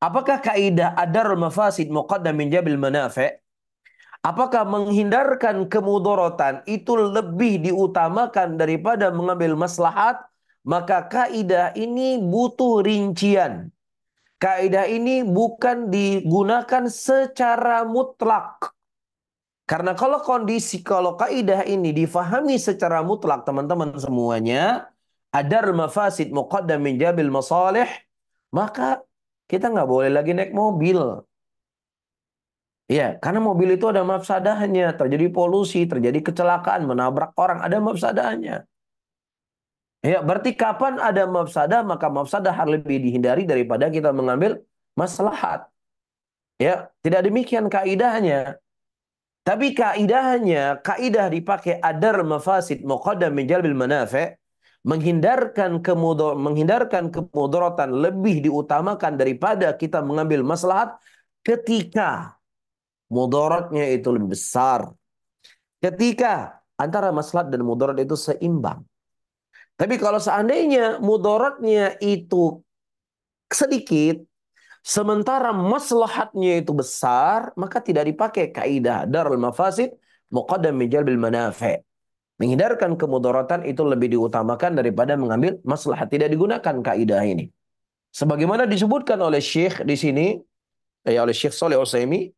Apakah kaidah adarul mafasid muqaddam min jabil manafi'? Apakah menghindarkan kemudorotan itu lebih diutamakan daripada mengambil maslahat? Maka kaidah ini butuh rincian. Kaidah ini bukan digunakan secara mutlak. Karena kalau kaidah ini difahami secara mutlak teman-teman semuanya, adar mafasid muqaddam min jabil masalih, maka kita nggak boleh lagi naik mobil. Ya, karena mobil itu ada mafsadahnya, terjadi polusi, terjadi kecelakaan, menabrak orang, ada mafsadahnya. Ya, berarti kapan ada mafsadah, maka mafsadah harus lebih dihindari daripada kita mengambil maslahat. Ya, tidak demikian kaidahnya. Tapi kaidahnya, kaidah dipakai adar mafasid muqaddam min jalbil manafi', menghindarkan kemudaratan lebih diutamakan daripada kita mengambil maslahat ketika mudaratnya itu lebih besar. Ketika antara maslahat dan mudarat itu seimbang. Tapi kalau seandainya mudaratnya itu sedikit, sementara maslahatnya itu besar, maka tidak dipakai kaidah darul mafasid muqaddam min jalbil manafi'. Menghindarkan kemudaratan itu lebih diutamakan daripada mengambil maslahat. Tidak digunakan kaidah ini. Sebagaimana disebutkan oleh Syekh di sini, oleh Syekh Shalih Utsaimin,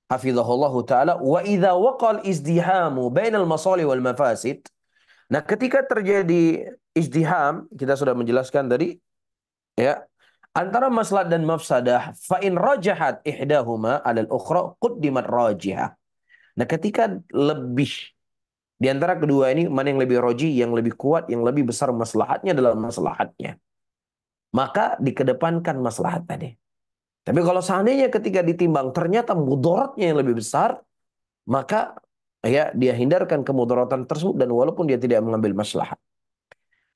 hafizahullahu taala, wa idza waqal izdihamu bainal masalih wal mafasid. Nah, ketika terjadi izdiham, kita sudah menjelaskan tadi, ya, Antara maslahat dan mafsadah, fa in rajahat ihdahuma 'alal ukhra quddimat rajihah. Nah, ketika lebih di antara kedua ini mana yang lebih roji, yang lebih kuat, yang lebih besar maslahatnya dalam maslahatnya, maka dikedepankan maslahat tadi. Tapi kalau seandainya ketika ditimbang ternyata mudaratnya yang lebih besar, maka ya dia hindarkan kemudaratan tersebut dan walaupun dia tidak mengambil maslahat.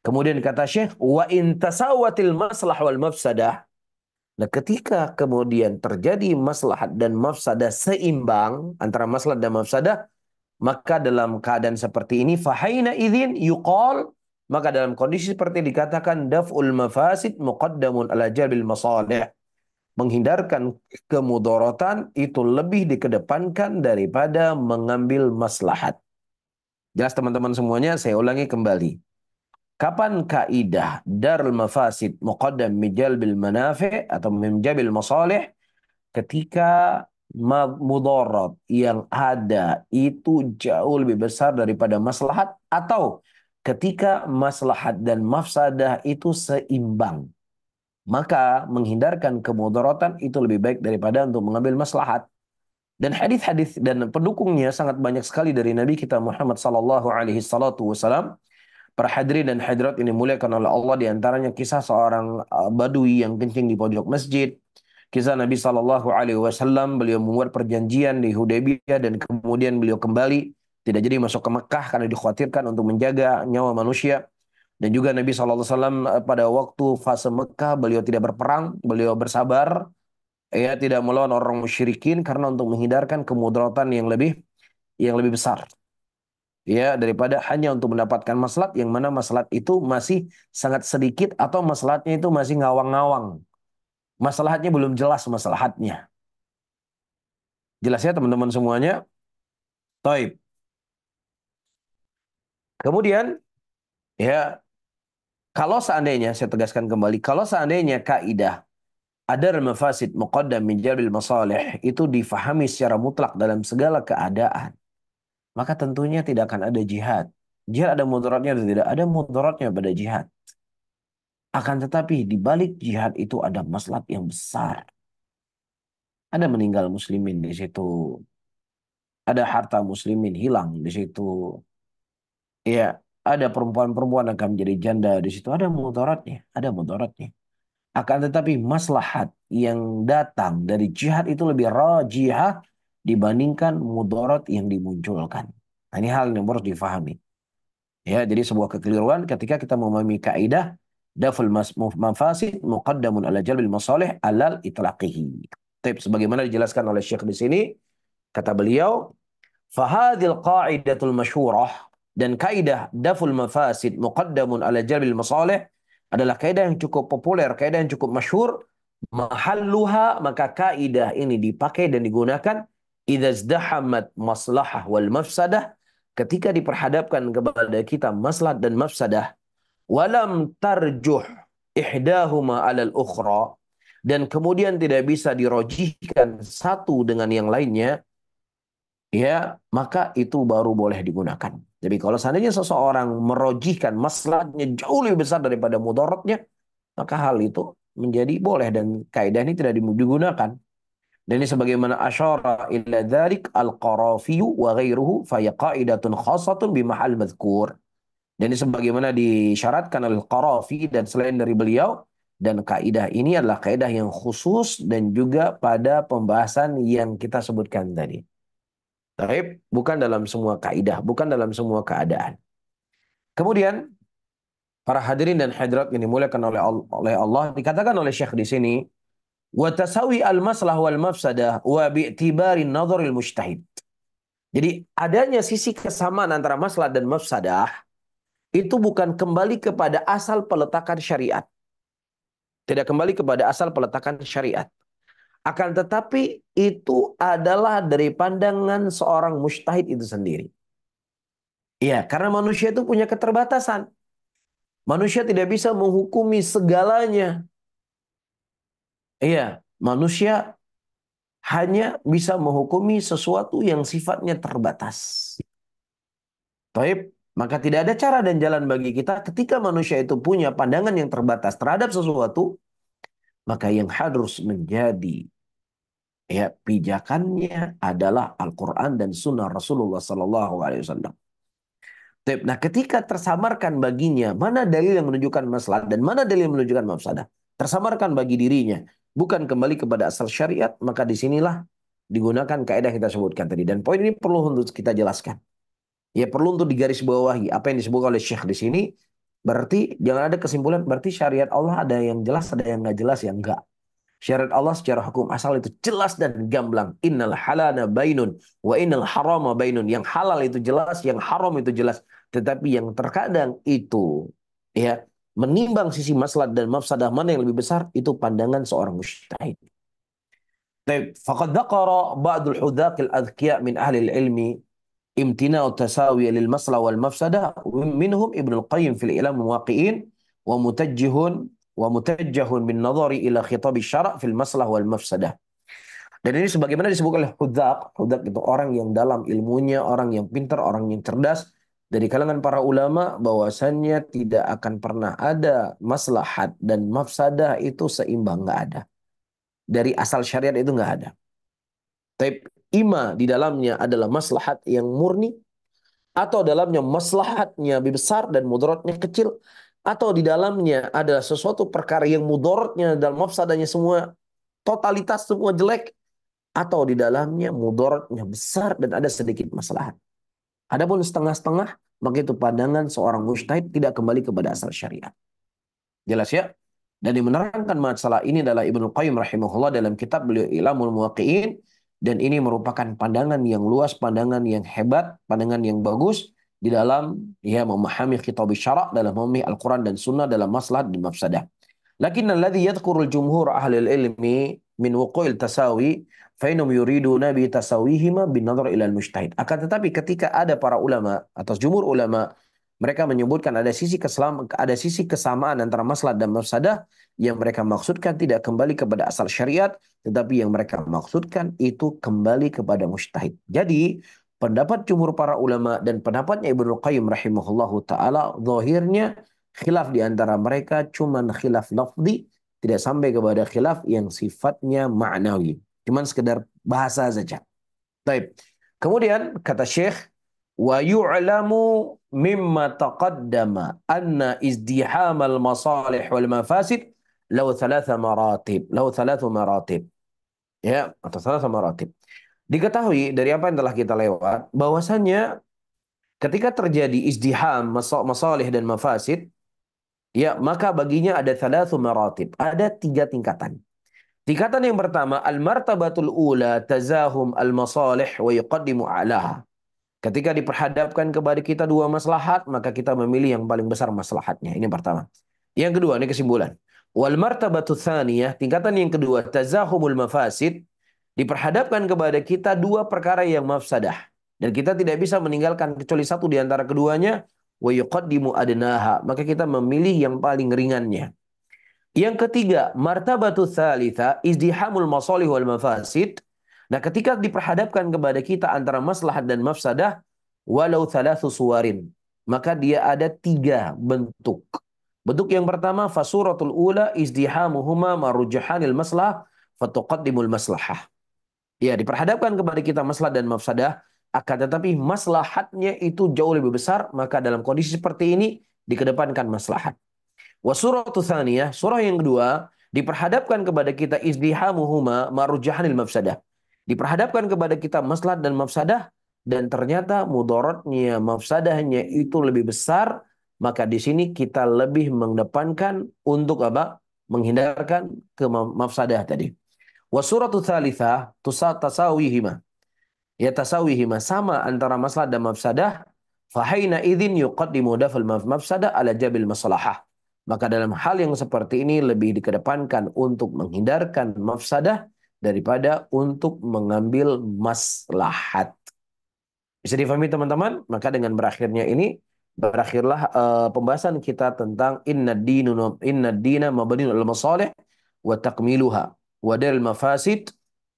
Kemudian kata Syekh, wa in tasawatil maslah wal mafsadah. Nah, ketika kemudian terjadi maslahat dan mafsadah seimbang antara maslahat dan mafsadah, maka dalam keadaan seperti ini fahaina idzin yuqal, maka dalam kondisi seperti dikatakan daf'ul mafasid muqaddamun ala jalbil masalih. Menghindarkan kemudaratan itu lebih dikedepankan daripada mengambil maslahat. Jelas teman-teman semuanya, saya ulangi kembali. Kapan kaidah darul mafasid muqaddam min jalbil manafi' atau min jalbil masalih? Ketika mudarat yang ada itu jauh lebih besar daripada maslahat, atau ketika maslahat dan mafsadah itu seimbang, maka menghindarkan kemudaratan itu lebih baik daripada untuk mengambil maslahat. Dan hadis-hadis dan pendukungnya sangat banyak sekali dari Nabi kita Muhammad sallallahu alaihi wasallam. Para hadirin dan hadirat ini muliakan oleh Allah, di antaranya kisah seorang badui yang kencing di pojok masjid. Kisah Nabi Shallallahu Alaihi Wasallam, beliau membuat perjanjian di Hudaybiyah dan kemudian beliau kembali tidak jadi masuk ke Mekah karena dikhawatirkan untuk menjaga nyawa manusia. Dan juga Nabi Shallallahu Alaihi Wasallam pada waktu fase Mekah beliau tidak berperang, beliau bersabar, ya tidak melawan orang musyrikin karena untuk menghindarkan kemudaratan yang lebih besar. Ya, daripada hanya untuk mendapatkan maslahat yang mana maslahat itu masih sangat sedikit atau maslahatnya itu masih ngawang-ngawang. Maslahatnya belum jelas maslahatnya. Jelas ya teman-teman semuanya? Taib. Kemudian ya, kalau seandainya saya tegaskan kembali, kalau seandainya kaidah adar mafasid muqaddam min jalbil masalih itu difahami secara mutlak dalam segala keadaan, maka tentunya tidak akan ada jihad. Jihad ada mudaratnya atau tidak? Ada mudaratnya pada jihad. Akan tetapi di balik jihad itu ada maslahat yang besar. Ada meninggal muslimin di situ. Ada harta muslimin hilang di situ. Ya, ada perempuan-perempuan akan menjadi janda di situ. Ada mudaratnya, ada mudaratnya. Akan tetapi maslahat yang datang dari jihad itu lebih rajihah dibandingkan mudarat yang dimunculkan. Nah, ini hal yang harus difahami. Ya, jadi sebuah kekeliruan ketika kita memahami kaidah daful mafasid muqaddamun ala jalbil masalih alal itlaqihi. Tapi sebagaimana dijelaskan oleh Syekh di sini, kata beliau, fahadhil qa'idatul masyhurah, dan kaidah daful mafasid muqaddamun ala jalbil masalih adalah kaidah yang cukup populer, kaidah yang cukup masyhur. Mahalluha, maka kaidah ini dipakai dan digunakan idza izdahamat maslahah wal mafsadah, ketika diperhadapkan kepada kita maslahat dan mafsadah, walam tarjuh ihdahuma alal ukhra, dan kemudian tidak bisa dirojihkan satu dengan yang lainnya, ya maka itu baru boleh digunakan. Jadi kalau seandainya seseorang merojihkan maslahatnya jauh lebih besar daripada mudaratnya, maka hal itu menjadi boleh dan kaidah ini tidak digunakan. Dan ini sebagaimana asyara ila dzalik al-Qarafi wa ghairuhu fa qaidatun khassatun bi mahal madhkur. Dan ini sebagaimana disyaratkan oleh Qarafi dan selain dari beliau, dan kaidah ini adalah kaidah yang khusus dan juga pada pembahasan yang kita sebutkan tadi. Tapi bukan dalam semua kaidah, bukan dalam semua keadaan. Kemudian para hadirin dan hadirat yang dimuliakan oleh Allah, dikatakan oleh Syekh di sini, wa tasawi al-maslah wal mafsadah wa bi'tibari nadharil mujtahid. Jadi adanya sisi kesamaan antara maslahat dan mafsadah itu bukan kembali kepada asal peletakan syariat. Tidak kembali kepada asal peletakan syariat. Akan tetapi itu adalah dari pandangan seorang mujtahid itu sendiri. Iya, karena manusia itu punya keterbatasan. Manusia tidak bisa menghukumi segalanya. Iya, manusia hanya bisa menghukumi sesuatu yang sifatnya terbatas. Taib, maka tidak ada cara dan jalan bagi kita ketika manusia itu punya pandangan yang terbatas terhadap sesuatu, maka yang harus menjadi pijakannya adalah Al-Quran dan Sunnah Rasulullah Sallallahu Alaihi Wasallam. Nah, ketika tersamarkan baginya mana dalil yang menunjukkan maslahat dan mana dalil yang menunjukkan mafsadah, tersamarkan bagi dirinya, bukan kembali kepada asal syariat, maka disinilah digunakan kaidah yang kita sebutkan tadi. Dan poin ini perlu untuk kita jelaskan. Ya, perlu untuk digarisbawahi apa yang disebut oleh Syekh di sini. Berarti jangan ada kesimpulan berarti syariat Allah ada yang jelas, ada yang nggak jelas, yang enggak. Syariat Allah secara hukum asal itu jelas dan gamblang. Innal halana bainun wa innal harama bainun. Yang halal itu jelas, yang haram itu jelas. Tetapi yang terkadang itu menimbang sisi maslahat dan mafsadah mana yang lebih besar, itu pandangan seorang mujtahid. Faqad dzakara ba'dul hudaqil adhkiya min ahli ilmi imtina'u tasawi lil maslahat wal mafsadah minhum Ibnu Al-Qayyim fil Ilam Muwaqqi'in wa mutajjahun bin nadhari ila khitab syara' fil maslahat wal mafsadah. Dan ini sebagaimana disebut oleh hudaq. Hudaq itu orang yang dalam ilmunya, orang yang pintar, orang yang cerdas. Dari kalangan para ulama bahwasannya tidak akan pernah ada maslahat dan mafsadah itu seimbang, nggak ada. Dari asal syariat itu nggak ada. Tapi ima di dalamnya adalah maslahat yang murni, atau dalamnya maslahatnya lebih besar dan mudaratnya kecil, atau di dalamnya adalah sesuatu perkara yang mudaratnya dan mafsadahnya semua totalitas semua jelek, atau di dalamnya mudaratnya besar dan ada sedikit maslahat. Adapun setengah-setengah, maka itu pandangan seorang mujtahid tidak kembali kepada asal syariat. Jelas ya? Dan yang menerangkan masalah ini adalah Ibnu Qayyim rahimahullah dalam kitab beliau Ilamul Muwaqqi'in. Dan ini merupakan pandangan yang luas, pandangan yang hebat, pandangan yang bagus di dalam memahami khitab syara', dalam memahami Al-Quran dan Sunnah dalam maslahat dan mafsadah. Lakin alladhi yadhkurul jumhur ahli ilmi min wuqu'il tasawi fainum yuriduna bi tasawihima bin nadhar ila al-mujtahid. Akan tetapi ketika ada para ulama atau jumhur ulama, mereka menyebutkan ada sisi kesamaan antara maslahat dan mafsadah, yang mereka maksudkan tidak kembali kepada asal syariat, tetapi yang mereka maksudkan itu kembali kepada mujtahid. Jadi pendapat jumhur para ulama dan pendapatnya Ibnu Qayyim rahimahullahu taala zahirnya khilaf di antara mereka cuman khilaf lafzi, tidak sampai kepada khilaf yang sifatnya ma'nawi. Cuman sekedar bahasa saja. Baik. Kemudian kata Syekh, wa yu'lamu mimma taqaddama anna izdihamal masalih wal mafasid lahu thalatha maratib. Ya, atau thalatha maratib. Diketahui dari apa yang telah kita lewat bahwasannya ketika terjadi izdiham masalih dan mafasid, maka baginya ada thalathu maratib, ada 3 tingkatan. Tingkatan yang pertama, al-martabatul ula tazahum al-masalih wa yuqaddimu a'laha. Ketika diperhadapkan kepada kita 2 maslahat, maka kita memilih yang paling besar maslahatnya. Ini yang pertama. Yang kedua, ini kesimpulan. Wal martabatul tsaniyah, tingkatan yang kedua, tazahumul mafasid. Diperhadapkan kepada kita 2 perkara yang mafsadah. Dan kita tidak bisa meninggalkan kecuali satu di antara keduanya. Wa yuqaddimu adnaha. Maka kita memilih yang paling ringannya. Yang ketiga, martabatul tsalitsa izdihamul masalih wal mafasid. Nah, ketika diperhadapkan kepada kita antara maslahat dan mafsadah, walau thalathu suwarin, maka dia ada 3 bentuk. Bentuk yang pertama, fasuratul ula izdihamuhuma marujahanil maslah fatuqaddimul maslahah. Ya, diperhadapkan kepada kita maslahat dan mafsadah, akan tetapi maslahatnya itu jauh lebih besar, maka dalam kondisi seperti ini dikedepankan maslahat. Wasuratu tsaniyah, surah yang kedua, diperhadapkan kepada kita izdihamuhuma marujahanil mafsadah. Diperhadapkan kepada kita maslahat dan mafsadah, dan ternyata mudaratnya, mafsadahnya itu lebih besar, maka di sini kita lebih mengedepankan untuk apa? Menghindarkan ke mafsadah tadi. Wasuratu tsalitsah tasawihima. Ya tasawihima, sama antara maslahat dan mafsadah, fahaina idzin yuqaddimu dafal mafsadah ala jabil maslahah. Maka dalam hal yang seperti ini lebih dikedepankan untuk menghindarkan mafsadah daripada untuk mengambil maslahat. Bisa difahami teman-teman? Maka dengan berakhirnya ini, berakhirlah pembahasan kita tentang inna dina mabniun al masalih wa takmiluha wa dal mafasid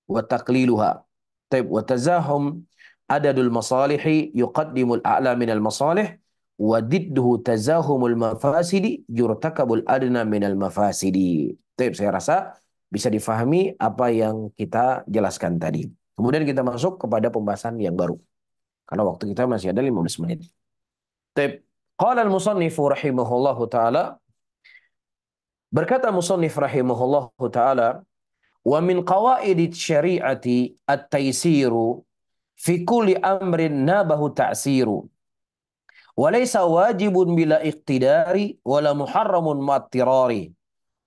wa taqliluha. Taib wa tazahum adadul masalihi yuqaddimul a'la minal masalih wa didduhu tazahumul mafasidi yurtakabul adna minal mafasidi. Taib, saya rasa bisa difahami apa yang kita jelaskan tadi. Kemudian kita masuk kepada pembahasan yang baru. Karena waktu kita masih ada 15 menit. Tip. Qala al-musannifu rahimahullahu ta'ala. Berkata musannif rahimahullahu ta'ala. Wa min qawaidit syari'ati at-taysiru fi kulli amrin nabahu ta'siru. Wa laysa wajibun bila iqtidari wala muharramun ma'attirari.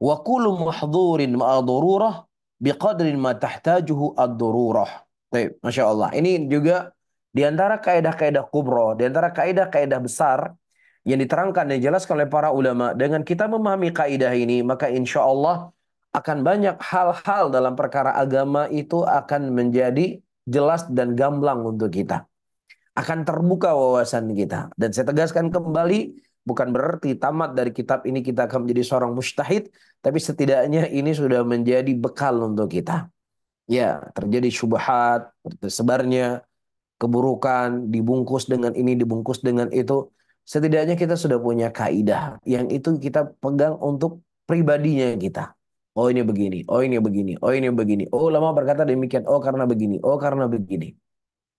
Wa kullu mahdhurin ma'a darurah biqadrin ma tahtajuhu ad-darurah. Baik, Masya Allah. Ini juga di antara kaidah-kaidah kubra, di antara kaidah-kaidah besar yang diterangkan dan dijelaskan oleh para ulama. Dengan kita memahami kaidah ini, maka insya Allah akan banyak hal-hal dalam perkara agama itu akan menjadi jelas dan gamblang untuk kita. Akan terbuka wawasan kita. Dan saya tegaskan kembali, bukan berarti tamat dari kitab ini kita akan menjadi seorang mujtahid, tapi setidaknya ini sudah menjadi bekal untuk kita. Ya, terjadi syubhat, tersebarnya keburukan, dibungkus dengan ini, dibungkus dengan itu. Setidaknya kita sudah punya kaidah yang itu kita pegang untuk pribadinya kita. Oh ini begini, oh ini begini, oh ini begini. Oh ulama berkata demikian, oh karena begini, oh karena begini.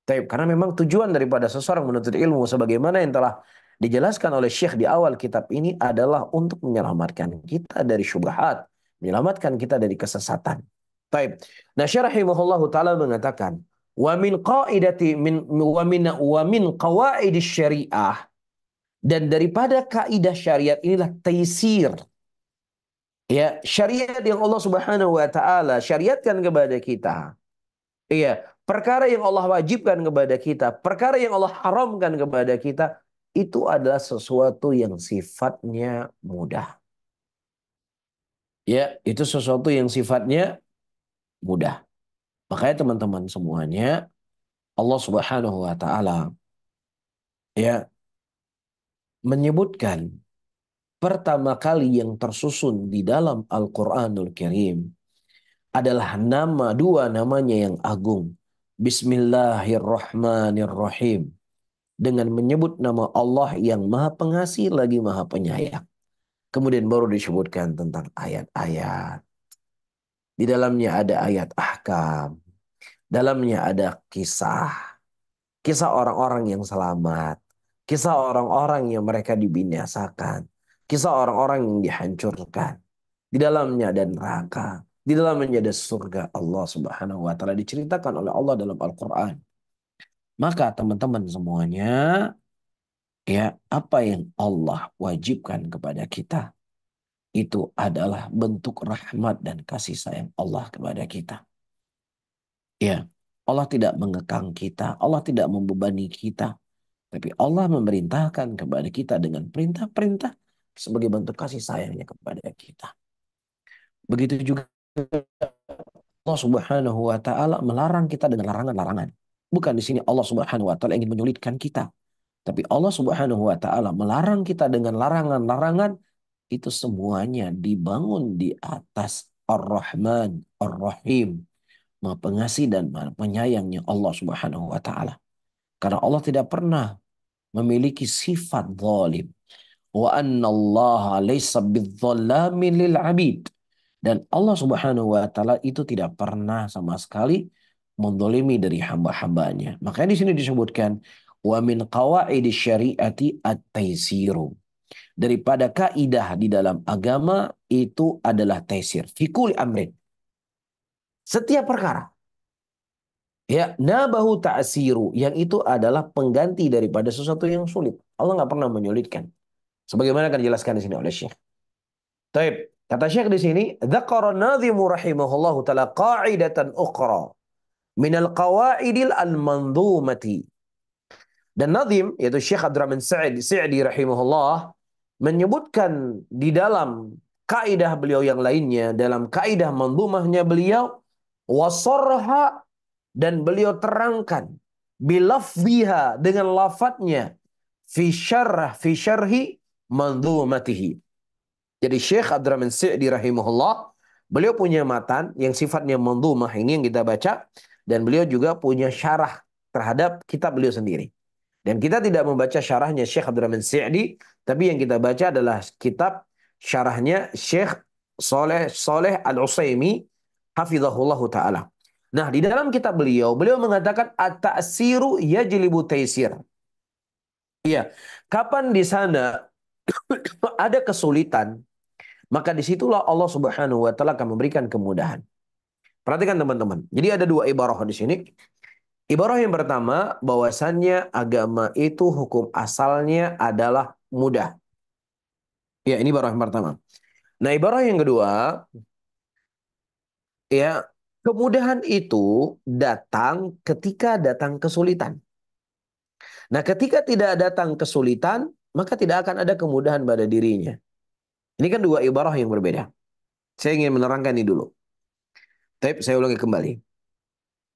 Karena memang tujuan daripada seseorang menuntut ilmu sebagaimana yang telah dijelaskan oleh Syekh di awal kitab ini adalah untuk menyelamatkan kita dari syubhat, menyelamatkan kita dari kesesatan. Taib. Nah, Syekh rahimahullahu taala mengatakan, wa min qaidati wa min qawaidis syariah, dan daripada kaidah syariat inilah taisir. Ya, syariat yang Allah Subhanahu wa taala syariatkan kepada kita. Iya, perkara yang Allah wajibkan kepada kita, perkara yang Allah haramkan kepada kita, itu adalah sesuatu yang sifatnya mudah. Ya, itu sesuatu yang sifatnya mudah. Makanya teman-teman semuanya, Allah Subhanahu wa taala ya menyebutkan pertama kali yang tersusun di dalam Al-Qur'anul Karim adalah dua namanya yang agung. Bismillahirrahmanirrahim. Dengan menyebut nama Allah yang Maha Pengasih lagi Maha Penyayang. Kemudian baru disebutkan tentang ayat-ayat. Di dalamnya ada ayat ahkam. Dalamnya ada kisah. Kisah orang-orang yang selamat. Kisah orang-orang yang mereka dibinasakan. Kisah orang-orang yang dihancurkan. Di dalamnya ada neraka. Di dalamnya ada surga Allah Subhanahu wa taala diceritakan oleh Allah dalam Al-Qur'an. Maka teman-teman semuanya, ya, apa yang Allah wajibkan kepada kita itu adalah bentuk rahmat dan kasih sayang Allah kepada kita. Ya, Allah tidak mengekang kita, Allah tidak membebani kita, tapi Allah memerintahkan kepada kita dengan perintah-perintah sebagai bentuk kasih sayangnya kepada kita. Begitu juga Allah Subhanahu wa taala melarang kita dengan larangan-larangan. Bukan di sini Allah Subhanahu wa taala ingin menyulitkan kita, tapi Allah Subhanahu wa taala melarang kita dengan larangan-larangan itu semuanya dibangun di atas Ar-Rahman, Ar-Rahim, Maha Pengasih dan Maha Penyayangnya Allah Subhanahu wa taala. Karena Allah tidak pernah memiliki sifat zalim. Wa anna Allah laysa bidzalamin lil 'abid. Dan Allah Subhanahu wa taala itu tidak pernah sama sekali mendolimi dari hamba-hambanya. Makanya di sini disebutkan wa min qawaidi syariati at-taisiru. Daripada kaidah di dalam agama itu adalah taisir. Fikul amrin. Setiap perkara. Ya, nabahu ta'siru. Yang itu adalah pengganti daripada sesuatu yang sulit. Allah nggak pernah menyulitkan. Sebagaimana akan dijelaskan di sini oleh Syekh. Taib. Kata Syekh di sini, dzakara an-nadhimu rahimahullahu taala qa'idatan ukhra min al-qawaidil al-manzumati. Dan Nadhim, yaitu Syekh Abdurrahman Sa'di rahimahullah, menyebutkan di dalam kaidah beliau yang lainnya, dalam kaidah manzumahnya beliau, wasarha, dan beliau terangkan bilafziha, dengan lafadznya, fi syarhi manzumatihi. Jadi Syekh Abdurrahman Sa'di rahimahullah, beliau punya matan yang sifatnya manzumah ini yang kita baca, dan beliau juga punya syarah terhadap kitab beliau sendiri. Dan kita tidak membaca syarahnya Syekh Abdurrahman Sa'di, tapi yang kita baca adalah kitab syarahnya Syekh Saleh Al-Utsaimin hafizahullah taala. Nah, di dalam kitab beliau mengatakan at-ta'siru yajlibu taisir. Iya, kapan di sana ada kesulitan, maka disitulah Allah Subhanahu wa taala akan memberikan kemudahan. Perhatikan teman-teman. Jadi ada dua ibarah di sini. Ibarah yang pertama, bahwasannya agama itu hukum asalnya adalah mudah. Ya, ini ibarah yang pertama. Nah, ibarah yang kedua, ya, kemudahan itu datang ketika datang kesulitan. Nah, ketika tidak datang kesulitan, maka tidak akan ada kemudahan pada dirinya. Ini kan dua ibarah yang berbeda. Saya ingin menerangkan ini dulu. Tapi saya ulangi kembali.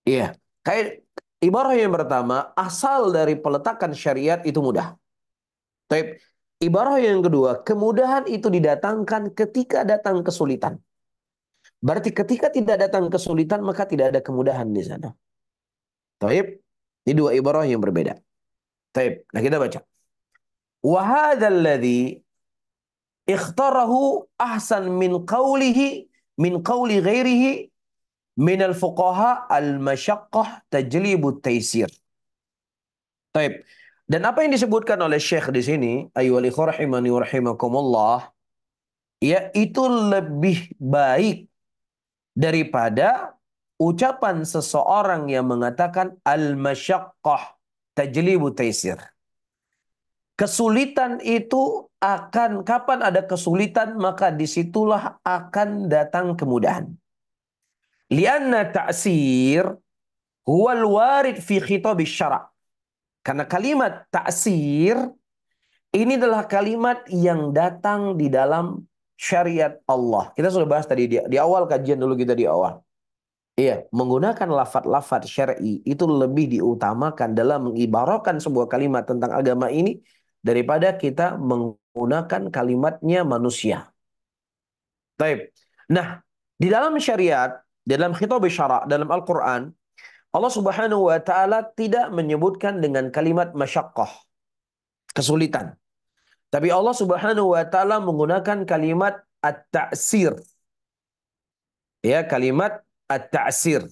Iya, kayak ibarah yang pertama, asal dari peletakan syariat itu mudah. Tapi ibarah yang kedua, kemudahan itu didatangkan ketika datang kesulitan. Berarti ketika tidak datang kesulitan, maka tidak ada kemudahan di sana. Taib, ini dua ibarah yang berbeda. Taib, nah kita baca. Wa hadzal ladzi ikhtarahu ahsan min qawli ghairihi min al-fuqaha al-masyaqqah tajlibu taysir. Taib. Dan apa yang disebutkan oleh Syekh di sini, ayyuhal ikhwah rahimani wa rahimakumullah, yaitu lebih baik daripada ucapan seseorang yang mengatakan al-masyaqqah tajlibu taysir. Kesulitan itu akan, kapan ada kesulitan, maka disitulah akan datang kemudahan. Lianna ta'sir huwal warid fi khitab syara'. Karena kalimat ta'sir ini adalah kalimat yang datang di dalam syariat Allah. Kita sudah bahas tadi di awal kajian dulu kita di awal. Iya, menggunakan lafaz-lafaz syar'i itu lebih diutamakan dalam mengibarahkan sebuah kalimat tentang agama ini daripada kita menggunakan kalimatnya manusia. Taib. Nah, di dalam syariat, dalam khitab syara', dalam Al-Quran, Allah Subhanahu wa taala tidak menyebutkan dengan kalimat masyaqqah, kesulitan. Tapi Allah Subhanahu wa taala menggunakan kalimat at-ta'sir. Ya, kalimat at-ta'sir.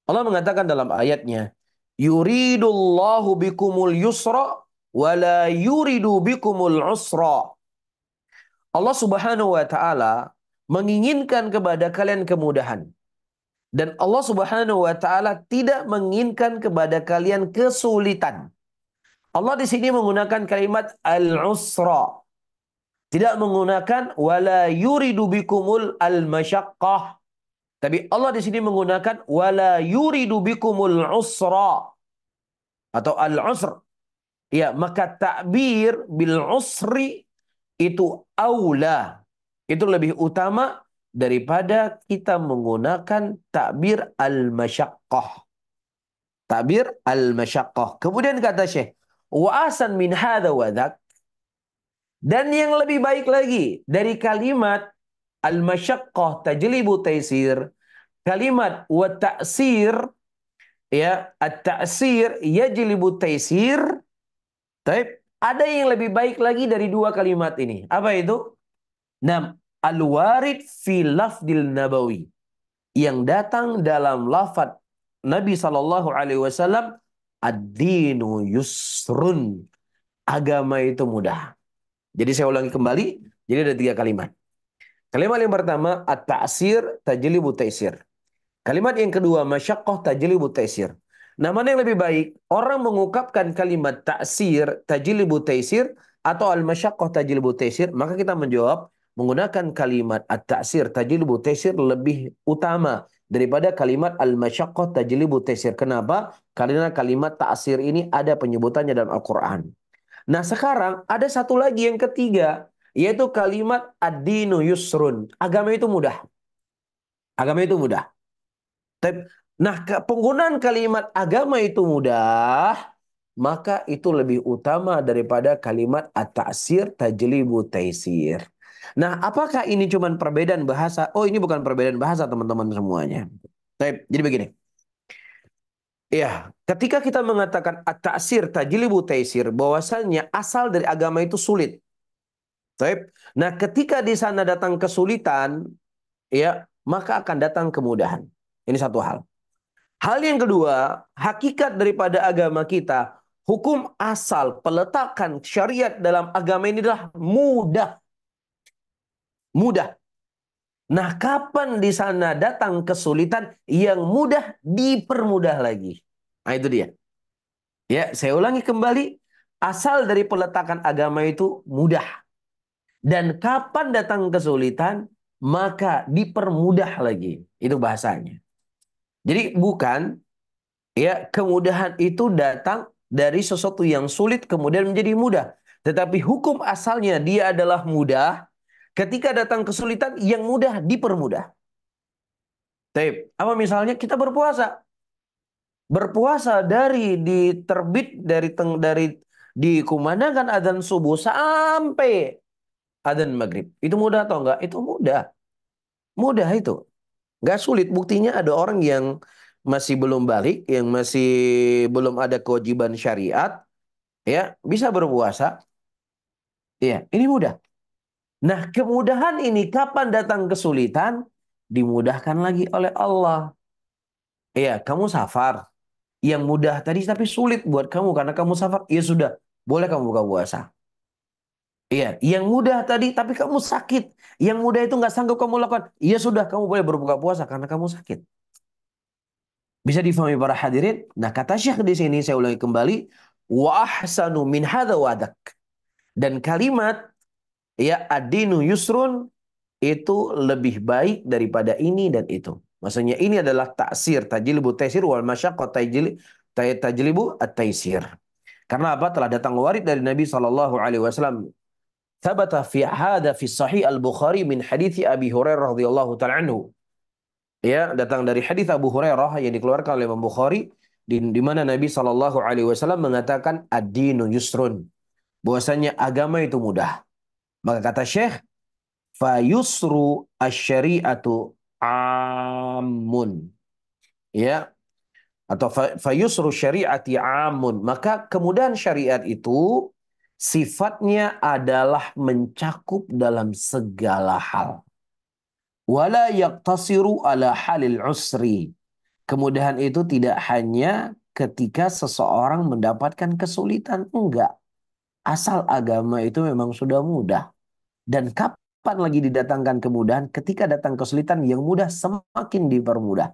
Allah mengatakan dalam ayatnya, yuridullahu bikumul yusra wa la yuridu bikumul usra. Allah Subhanahu wa taala menginginkan kepada kalian kemudahan. Dan Allah Subhanahu wa taala tidak menginginkan kepada kalian kesulitan. Allah di sini menggunakan kalimat al-usra. Tidak menggunakan wala yuridu bikumul al-masyaqqah. Tapi Allah di sini menggunakan wala yuridu bikumul usra atau al-usr. Ya, maka takbir bil usri itu aula. Itu lebih utama daripada kita menggunakan takbir al-masyaqqah. Takbir al-masyaqqah. Kemudian kata Syekh, wa asan min hadza wa dzak. Dan yang lebih baik lagi dari kalimat al-masyaqqah tajlibu taysir, kalimat wa ta'sir, ya, at-ta'sir yajlibu taysir. Taib, ada yang lebih baik lagi dari dua kalimat ini. Apa itu? Nam, al-warid fi lafdil nabawi. Yang datang dalam lafad Nabi sallallahu alaihi wasallam, ad-dinu yusrun. Agama itu mudah. Jadi saya ulangi kembali, jadi ada tiga kalimat. Kalimat yang pertama, at-ta'sir tajlibu taysir. Kalimat yang kedua, masyaqqah tajlibu taysir. Nah, mana yang lebih baik? Orang mengungkapkan kalimat ta'sir tajlibu taysir atau al-masyaqqah tajlibu taysir, maka kita menjawab menggunakan kalimat at-ta'sir tajlibu taysir lebih utama daripada kalimat al-masyaqqah tajlibu taysir. Kenapa? Karena kalimat ta'sir ini ada penyebutannya dalam Al-Qur'an. Nah, sekarang ada satu lagi yang ketiga, yaitu kalimat ad-dinu yusrun. Agama itu mudah. Agama itu mudah. Nah, penggunaan kalimat agama itu mudah, maka itu lebih utama daripada kalimat at-ta'sir tajlibu taysir. Nah, apakah ini cuma perbedaan bahasa? Oh, ini bukan perbedaan bahasa, teman-teman semuanya. Jadi begini. Ya, ketika kita mengatakan at-ta'sir tajlibu taysir, bahwasannya asal dari agama itu sulit. Nah, ketika di sana datang kesulitan, ya, maka akan datang kemudahan. Ini satu hal. Hal yang kedua, hakikat daripada agama kita, hukum asal peletakan syariat dalam agama ini adalah mudah. Mudah. Nah, kapan di sana datang kesulitan yang mudah dipermudah lagi. Nah, itu dia. Ya, saya ulangi kembali. Asal dari peletakan agama itu mudah. Dan kapan datang kesulitan, maka dipermudah lagi. Itu bahasanya. Jadi bukan ya kemudahan itu datang dari sesuatu yang sulit kemudian menjadi mudah. Tetapi hukum asalnya dia adalah mudah. Ketika datang kesulitan yang mudah dipermudah. Taib. Apa misalnya kita berpuasa. Berpuasa dari diterbit dari dikumandangkan adzan subuh sampai adzan maghrib. Itu mudah atau enggak? Itu mudah. Mudah itu. Enggak sulit. Buktinya ada orang yang masih belum balik, yang masih belum ada kewajiban syariat, ya bisa berpuasa. Ya, ini mudah. Nah, kemudahan ini kapan datang kesulitan? Dimudahkan lagi oleh Allah. Ya, kamu safar. Yang mudah tadi tapi sulit buat kamu karena kamu safar. Ya sudah, boleh kamu buka puasa. Iya, yang mudah tadi tapi kamu sakit. Yang mudah itu nggak sanggup kamu lakukan. Ya sudah, kamu boleh berbuka puasa karena kamu sakit. Bisa difahami para hadirin? Nah, kata Syekh di sini saya ulangi kembali, wa ahsanu min hadza wadak. Dan kalimat ya ad-dinu yusrun itu lebih baik daripada ini dan itu. Maksudnya ini adalah taksir, tajlibu taisir wal masyaqqah tajlibu at-taisir. Karena apa? Telah datang warid dari Nabi sallallahu alaihi wasallam. Thabata fi hadza fi sahih al-Bukhari min hadits Abi Hurairah radhiyallahu ta'ala anhu. Ya, datang dari hadis Abu Hurairah yang dikeluarkan oleh Imam Bukhari di mana Nabi sallallahu alaihi wasallam mengatakan ad-dinu yusrun. Bahwasanya agama itu mudah. Maka kata Syekh, fa yusru asy-syari'atu amun. Ya, atau fayusru syariati amun, maka kemudahan syariat itu sifatnya adalah mencakup dalam segala hal. Wala yaqtasiru ala halil usri. Kemudahan itu tidak hanya ketika seseorang mendapatkan kesulitan, enggak. Asal agama itu memang sudah mudah. Dan kapan lagi didatangkan kemudahan? Ketika datang kesulitan yang mudah semakin dipermudah.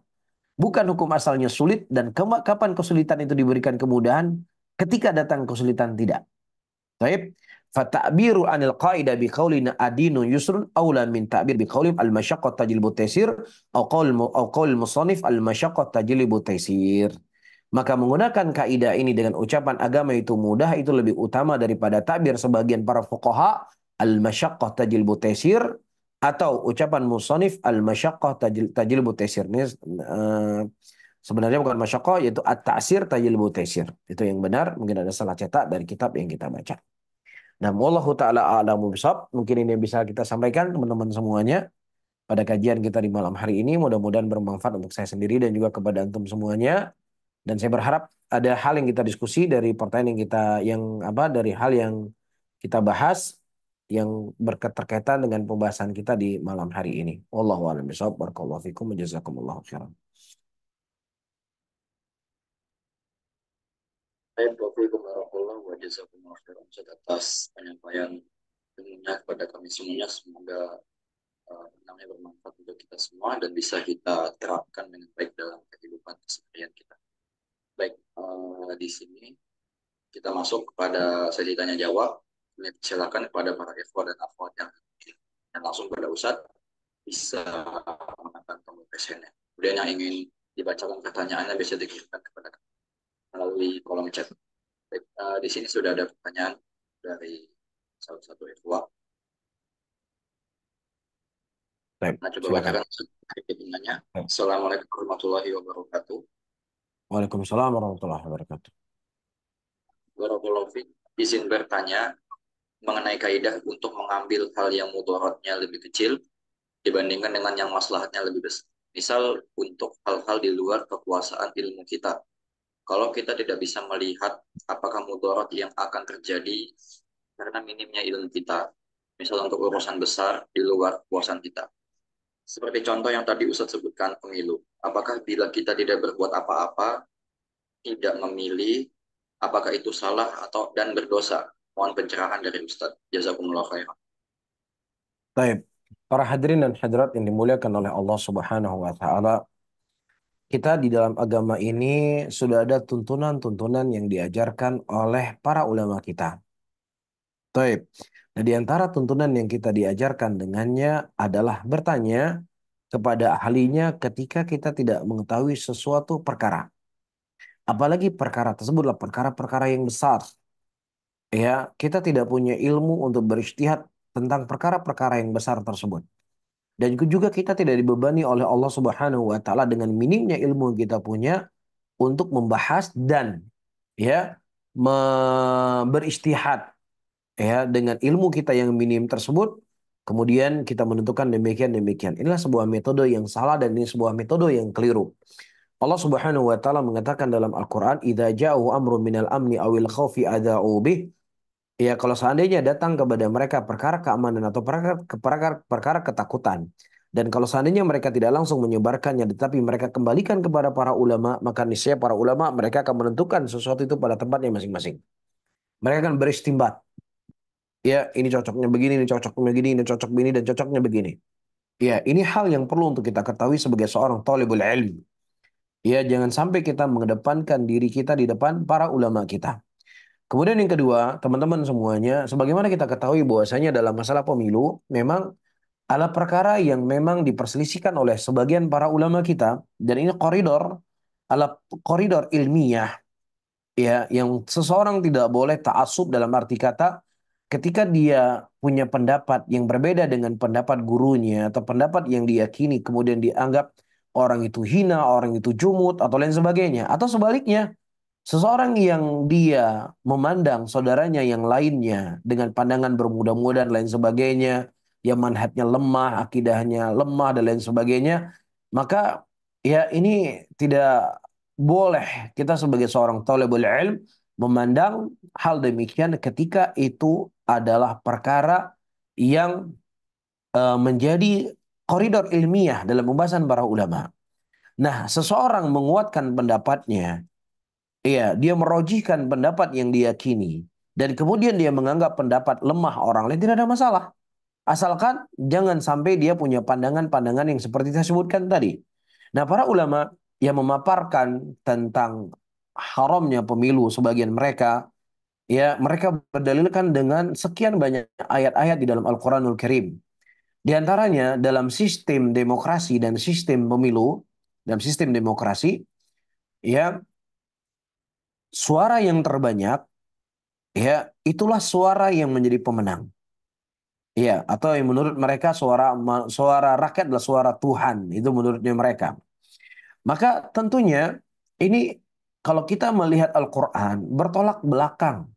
Bukan hukum asalnya sulit dan kapan kesulitan itu diberikan kemudahan? Ketika datang kesulitan tidak. Baik. Fata'biru anil qaidah biqaulina adinu yusrun aula min ta'bir biqaulim al-masyaqqah tajlibu taysir au qaul musannif al-masyaqqah tajlibu taysir. Maka menggunakan kaidah ini dengan ucapan agama itu mudah itu lebih utama daripada takbir sebagian para fuqaha al-masyaqqah tajlibu taysir atau ucapan musannif al-masyaqqah tajlibu taysir. Ini sebenarnya bukan masyaqqah yaitu at-ta'sir tajlibu taysir. Itu yang benar, mungkin ada salah cetak dari kitab yang kita baca. Nah, wallahu taala a'lamu bishawab. Mungkin ini yang bisa kita sampaikan teman-teman semuanya pada kajian kita di malam hari ini. Mudah-mudahan bermanfaat untuk saya sendiri dan juga kepada antum semuanya. Dan saya berharap ada hal yang kita diskusi dari pertanyaan yang kita dari hal yang kita bahas yang berketerkaitan dengan pembahasan kita di malam hari ini. Wallahu a'lam bishawab. Barakallahu fikum wa jazakumullahu khairan. Baik, Waalaikumsalam wa jazakumullah khairan atas penyampaian ilmunya kepada kami semuanya. Semoga namanya bermanfaat untuk kita semua dan bisa kita terapkan dengan baik dalam kehidupan keseharian kita. Baik, di sini kita masuk kepada sesi tanya jawab. Silakan kepada para ikhwah dan akhwat yang langsung kepada Ustadz bisa menekan tombol presentnya. Kemudian yang ingin dibacakan pertanyaannya bisa dikirimkan kepada kami melalui kolom chat. Baik, di sini sudah ada pertanyaan dari salah satu ikhwah. Nah, coba bacakan pertanyaannya. Assalamualaikum warahmatullahi wabarakatuh. Waalaikumsalam warahmatullahi wabarakatuh. Barakallahu fiik. Izin bertanya mengenai kaidah untuk mengambil hal yang mudaratnya lebih kecil dibandingkan dengan yang maslahatnya lebih besar. Misal untuk hal-hal di luar kekuasaan ilmu kita. Kalau kita tidak bisa melihat apakah mudarat yang akan terjadi karena minimnya ilmu kita. Misal untuk urusan besar di luar kekuasaan kita. Seperti contoh yang tadi Ustadz sebutkan pemilu. Apakah bila kita tidak berbuat apa-apa, tidak memilih, apakah itu salah atau dan berdosa? Mohon pencerahan dari Ustadz. Jazakumullah khairan. Baik. Para hadirin dan hadirat yang dimuliakan oleh Allah Subhanahu wa taala, kita di dalam agama ini sudah ada tuntunan-tuntunan yang diajarkan oleh para ulama kita. Baik. Nah, di antara tuntunan yang kita diajarkan dengannya adalah bertanya kepada ahlinya ketika kita tidak mengetahui sesuatu perkara. Apalagi perkara tersebutlah perkara-perkara yang besar. Ya, kita tidak punya ilmu untuk berijtihad tentang perkara-perkara yang besar tersebut. Dan juga kita tidak dibebani oleh Allah Subhanahu wa taala dengan minimnya ilmu yang kita punya untuk membahas dan ya beristihad ya dengan ilmu kita yang minim tersebut, kemudian kita menentukan demikian demikian. Inilah sebuah metode yang salah dan ini sebuah metode yang keliru. Allah Subhanahu wa taala mengatakan dalam Al-Qur'an, "Idza ja'u amrun minal amni awil khaufi adza'u bih." Ya, kalau seandainya datang kepada mereka perkara keamanan atau perkara ketakutan, dan kalau seandainya mereka tidak langsung menyebarkannya, tetapi mereka kembalikan kepada para ulama, maka niscaya para ulama mereka akan menentukan sesuatu itu pada tempatnya masing-masing. Mereka akan beristimbat. Ya, ini cocoknya begini, ini cocoknya begini, ini cocok begini, dan cocoknya begini. Ya, ini hal yang perlu untuk kita ketahui sebagai seorang thalibul ilm. Ya, jangan sampai kita mengedepankan diri kita di depan para ulama kita. Kemudian yang kedua, teman-teman semuanya, sebagaimana kita ketahui bahwasanya dalam masalah pemilu, memang ada perkara yang memang diperselisihkan oleh sebagian para ulama kita, dan ini adalah koridor ilmiah, ya, yang seseorang tidak boleh ta'assub dalam arti kata, ketika dia punya pendapat yang berbeda dengan pendapat gurunya, atau pendapat yang diyakini, kemudian dianggap orang itu hina, orang itu jumut, atau lain sebagainya. Atau sebaliknya, seseorang yang dia memandang saudaranya yang lainnya dengan pandangan bermudah-mudah dan lain sebagainya, yang manhajnya lemah, akidahnya lemah dan lain sebagainya, maka ya ini tidak boleh kita sebagai seorang thalibul ilm memandang hal demikian ketika itu adalah perkara yang menjadi koridor ilmiah dalam pembahasan para ulama. Nah, seseorang menguatkan pendapatnya. Iya, dia merojihkan pendapat yang diyakini. Dan kemudian dia menganggap pendapat lemah orang lain, tidak ada masalah. Asalkan jangan sampai dia punya pandangan-pandangan yang seperti saya sebutkan tadi. Nah, para ulama yang memaparkan tentang haramnya pemilu sebagian mereka, ya mereka berdalilkan dengan sekian banyak ayat-ayat di dalam Al-Quranul Karim. Di antaranya dalam sistem demokrasi dan sistem pemilu, dalam sistem demokrasi, ya suara yang terbanyak, ya itulah suara yang menjadi pemenang. Ya, atau yang menurut mereka suara rakyat adalah suara Tuhan, itu menurutnya mereka. Maka tentunya ini kalau kita melihat Al-Qur'an bertolak belakang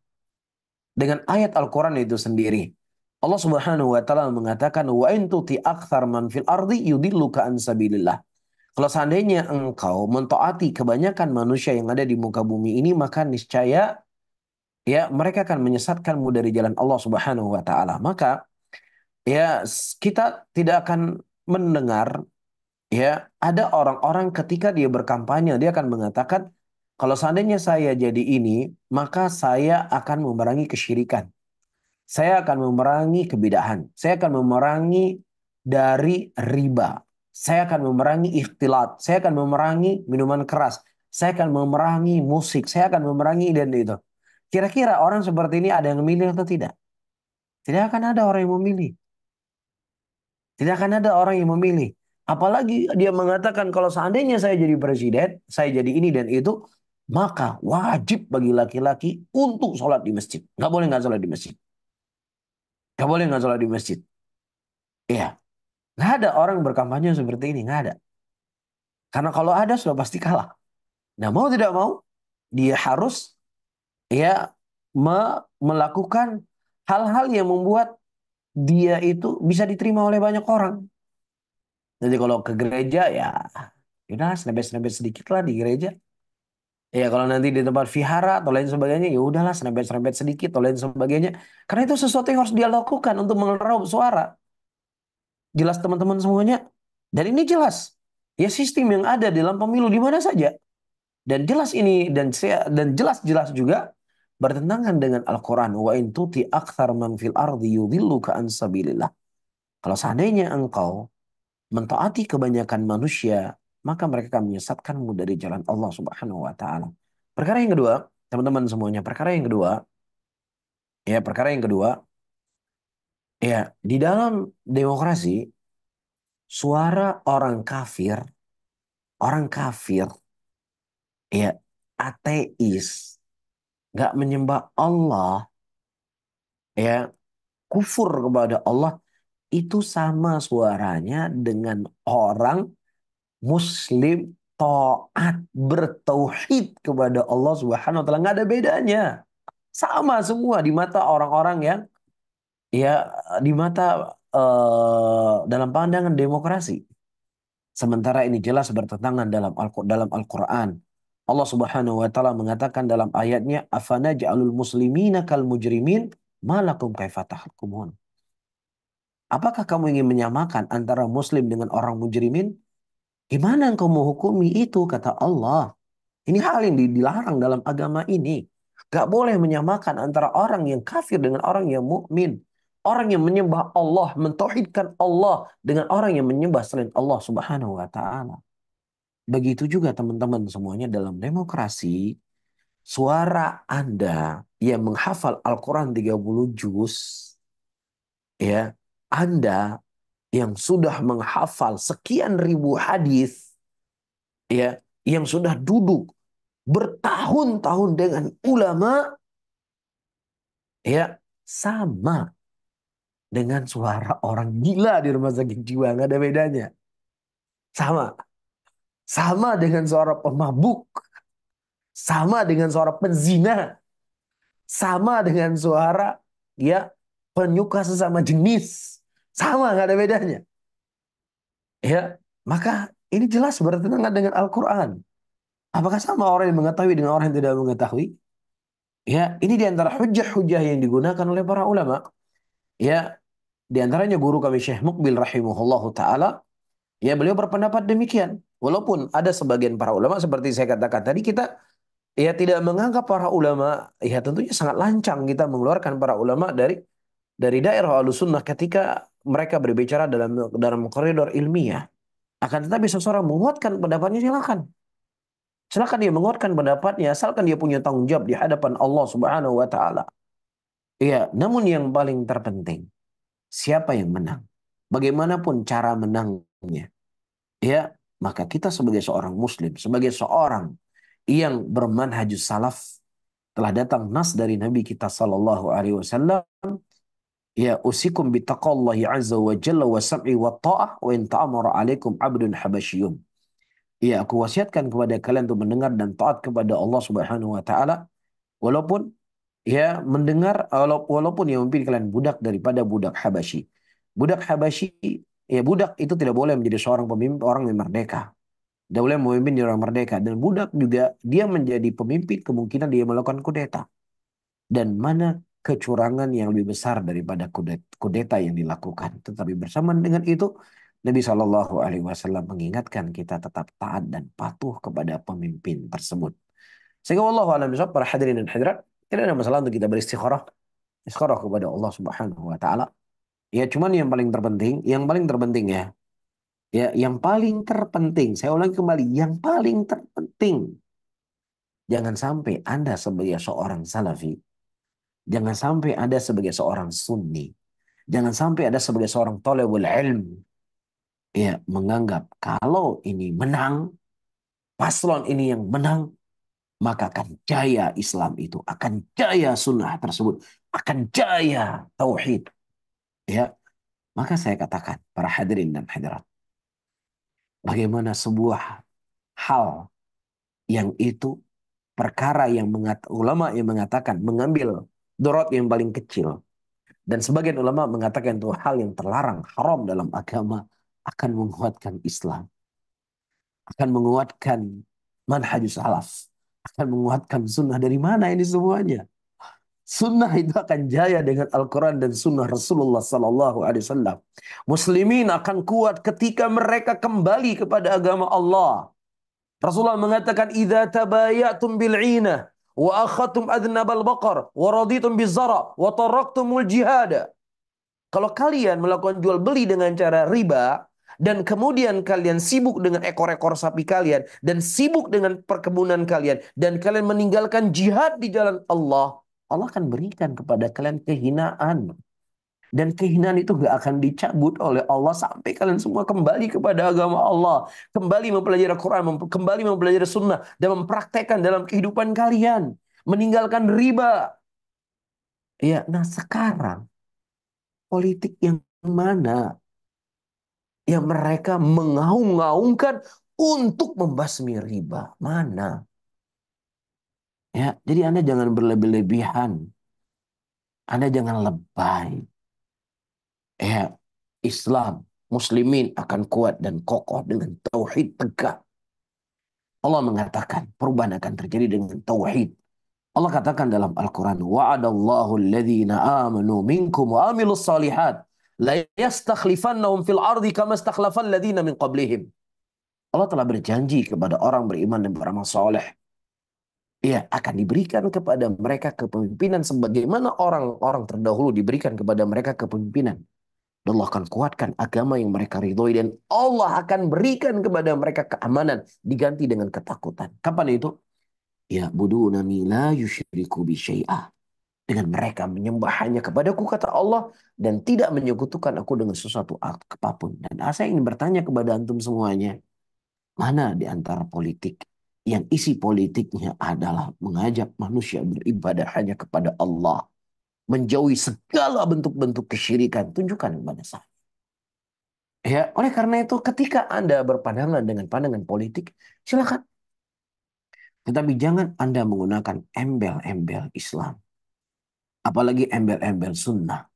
dengan ayat Al-Qur'an itu sendiri. Allah Subhanahu wa taala mengatakan wa in tuti aktsar man fil ardi yudilluka an sabilillah. Kalau seandainya engkau mentaati kebanyakan manusia yang ada di muka bumi ini, maka niscaya ya mereka akan menyesatkanmu dari jalan Allah Subhanahu wa taala. Maka ya kita tidak akan mendengar ya ada orang-orang ketika dia berkampanye dia akan mengatakan kalau seandainya saya jadi ini maka saya akan memerangi kesyirikan, saya akan memerangi kebidahan, saya akan memerangi dari riba, saya akan memerangi ikhtilat, saya akan memerangi minuman keras, saya akan memerangi musik, saya akan memerangi dan itu. Kira-kira orang seperti ini ada yang memilih atau tidak? Tidak akan ada orang yang memilih. Tidak akan ada orang yang memilih. Apalagi dia mengatakan kalau seandainya saya jadi presiden, saya jadi ini dan itu, maka wajib bagi laki-laki untuk sholat di masjid. Nggak boleh nggak sholat di masjid. Nggak boleh nggak sholat di masjid. Iya, nggak ada orang berkampanye seperti ini, nggak ada. Karena kalau ada sudah pasti kalah. Nah mau tidak mau, dia harus ya melakukan hal-hal yang membuat dia itu bisa diterima oleh banyak orang. Jadi kalau ke gereja ya, udah snapet-snapet sedikit lah di gereja. Ya kalau nanti di tempat vihara atau lain sebagainya, ya udahlah snapet-snapet sedikit atau lain sebagainya. Karena itu sesuatu yang harus dia lakukan untuk mengeraup suara. Jelas teman-teman semuanya? Dan ini jelas. Ya sistem yang ada dalam pemilu di mana saja. Dan jelas ini dan jelas-jelas juga bertentangan dengan Al-Qur'an. Wa in tuti aktsar man fil ardi yudhilluka an sabilillah. Kalau seandainya engkau mentaati kebanyakan manusia, maka mereka akan menyesatkanmu dari jalan Allah Subhanahu wa taala. Perkara yang kedua, teman-teman semuanya, perkara yang kedua, ya, di dalam demokrasi, suara orang kafir, ya, ateis, nggak menyembah Allah, ya, kufur kepada Allah, itu sama suaranya dengan orang Muslim taat bertauhid kepada Allah Subhanahu wa taala. Nggak ada bedanya. Sama semua di mata orang-orang yang, ya, di mata dalam pandangan demokrasi. Sementara ini jelas bertentangan dalam Al-Qur'an. Allah Subhanahu wa taala mengatakan dalam ayatnya, "Afanaj'alul muslimina kal mujrimin malakum kaifa tahkumun?" Apakah kamu ingin menyamakan antara muslim dengan orang mujrimin? Gimana engkau menghukumi itu? Kata Allah. Ini hal yang dilarang dalam agama ini. Gak boleh menyamakan antara orang yang kafir dengan orang yang mukmin. Orang yang menyembah Allah, mentauhidkan Allah dengan orang yang menyembah selain Allah Subhanahu wa taala. Begitu juga teman-teman semuanya dalam demokrasi, suara Anda yang menghafal Al-Quran 30 juz, ya, Anda yang sudah menghafal sekian ribu hadis, ya, yang sudah duduk bertahun-tahun dengan ulama, ya, sama dengan suara orang gila di rumah sakit jiwa, nggak ada bedanya. Sama, sama dengan suara pemabuk, sama dengan suara penzina, sama dengan suara, ya, penyuka sesama jenis, sama, nggak ada bedanya. Ya, maka ini jelas bertentangan dengan Al-Quran. Apakah sama orang yang mengetahui dengan orang yang tidak mengetahui? Ya, ini diantara hujah-hujah yang digunakan oleh para ulama. Ya, diantaranya guru kami Syekh Mukbil rahimahullahu taala, ya, beliau berpendapat demikian. Walaupun ada sebagian para ulama seperti saya katakan tadi, kita, ya, tidak menganggap para ulama, ya, tentunya sangat lancang kita mengeluarkan para ulama dari daerah Ahlussunnah ketika mereka berbicara dalam koridor ilmiah. Akan tetapi seseorang menguatkan pendapatnya, silakan. Silakan dia menguatkan pendapatnya asalkan dia punya tanggung jawab di hadapan Allah Subhanahu wa taala. Iya, namun yang paling terpenting, siapa yang menang? Bagaimanapun cara menangnya, ya, maka kita sebagai seorang muslim, sebagai seorang yang bermanhajus salaf, telah datang nas dari Nabi kita sallallahu alaihi wasallam, ya, usikum bittaqallahi azza wa jalla wa sam'i wa ta'ah wa in ta'amara alaikum abdun habasyiyun. Ya, aku wasiatkan kepada kalian untuk mendengar dan taat kepada Allah Subhanahu wa taala, walaupun, ya, mendengar, walaupun yang memimpin kalian budak daripada budak Habasyi. Budak Habasyi, ya, budak itu tidak boleh menjadi seorang pemimpin, orang yang merdeka. Tidak boleh memimpin di orang merdeka. Dan budak juga dia menjadi pemimpin, kemungkinan dia melakukan kudeta. Dan mana kecurangan yang lebih besar daripada kudeta yang dilakukan. Tetapi bersamaan dengan itu, Nabi Shallallahu Alaihi Wasallam mengingatkan kita tetap taat dan patuh kepada pemimpin tersebut. Sehingga Allah alam bisawab, para hadirin dan hadirat, tidak ada masalah untuk kita beristikharah, istikharah kepada Allah Subhanahu Wa Taala. Ya, cuman yang paling terpenting, ya, ya, yang paling terpenting, saya ulangi kembali, yang paling terpenting, jangan sampai Anda sebagai seorang salafi, jangan sampai ada sebagai seorang sunni, jangan sampai ada sebagai seorang thalibul ilm, ya, menganggap kalau ini menang, paslon ini yang menang, maka akan jaya Islam itu, akan jaya sunnah tersebut, akan jaya tauhid. Ya, maka saya katakan, para hadirin dan hadirat, bagaimana sebuah hal yang itu perkara yang ulama yang mengatakan mengambil dorot yang paling kecil, dan sebagian ulama mengatakan itu hal yang terlarang, haram dalam agama, akan menguatkan Islam, akan menguatkan manhajus salaf, akan menguatkan sunnah. Dari mana ini semuanya? Sunnah itu akan jaya dengan Al-Quran dan Sunnah Rasulullah Sallallahu Alaihi Wasallam. Muslimin akan kuat ketika mereka kembali kepada agama Allah. Rasulullah mengatakan, "Idza tabayatum bil 'inah wa akhadtum adnabal baqar wa raditum bizara wa taraktumul jihad." Kalau kalian melakukan jual beli dengan cara riba dan kemudian kalian sibuk dengan ekor-ekor sapi kalian dan sibuk dengan perkebunan kalian dan kalian meninggalkan jihad di jalan Allah, Allah akan berikan kepada kalian kehinaan. Dan kehinaan itu gak akan dicabut oleh Allah sampai kalian semua kembali kepada agama Allah. Kembali mempelajari Al-Quran, kembali mempelajari sunnah, dan mempraktekkan dalam kehidupan kalian. Meninggalkan riba. Ya, nah sekarang politik yang mana yang mereka mengaung-ngaungkan untuk membasmi riba? Mana? Ya, jadi Anda jangan berlebih-lebihan. Anda jangan lebay. Ya, Islam, muslimin akan kuat dan kokoh dengan tauhid tegak. Allah mengatakan perubahan akan terjadi dengan tauhid. Allah katakan dalam Al-Quran, "Wa'adallahu alladhina amanu minkum wa amilus salihat la yastakhlifannahum fil ardi kama istakhlafal ladhina min qablihim." Allah telah berjanji kepada orang beriman dan beramal soleh. Ya, akan diberikan kepada mereka kepemimpinan sebagaimana orang-orang terdahulu diberikan kepada mereka kepemimpinan. Dan Allah akan kuatkan agama yang mereka ridhoi dan Allah akan berikan kepada mereka keamanan diganti dengan ketakutan. Kapan itu? Ya budunani la yusyriku bi syai'ah. Dengan mereka menyembah hanya kepadaku kata Allah dan tidak menyekutukan aku dengan sesuatu apapun. Dan saya ingin bertanya kepada antum semuanya, mana di antara politik yang isi politiknya adalah mengajak manusia beribadah hanya kepada Allah, menjauhi segala bentuk-bentuk kesyirikan? Tunjukkan kepada saya. Ya, oleh karena itu ketika Anda berpandangan dengan pandangan politik, silakan. Tetapi jangan Anda menggunakan embel-embel Islam. Apalagi embel-embel sunnah.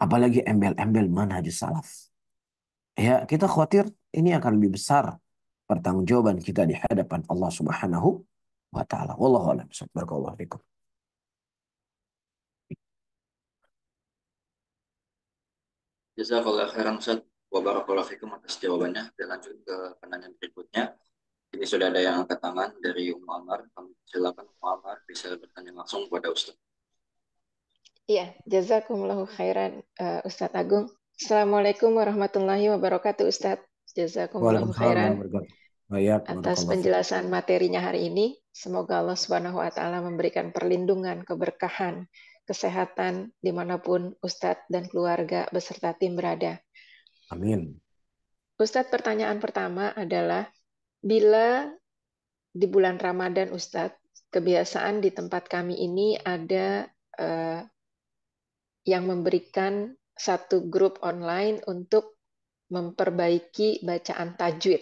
Apalagi embel-embel manhaj salaf. Ya, kita khawatir ini akan lebih besar pertanggungjawaban kita di hadapan Allah Subhanahu wa taala. Wallahu a'lam. Barakallahu fikum. Jazakallah khairan Ustaz. Wa barakallahu fikum atas jawabannya. Kita lanjut ke pertanyaan berikutnya. Ini sudah ada yang angkat tangan dari Ummu Amar. Kami silakan Ummu Amar bisa bertanya langsung kepada Ustaz. Iya, jazakumullahu khairan Ustadz Agung. Assalamualaikum warahmatullahi wabarakatuh Ustadz. Jazakumullahu khairan atas penjelasan materinya hari ini. Semoga Allah Subhanahu wa taala memberikan perlindungan, keberkahan, kesehatan dimanapun Ustadz dan keluarga beserta tim berada. Amin. Ustadz, pertanyaan pertama adalah, bila di bulan Ramadan Ustadz, kebiasaan di tempat kami ini ada yang memberikan satu grup online untuk memperbaiki bacaan tajwid.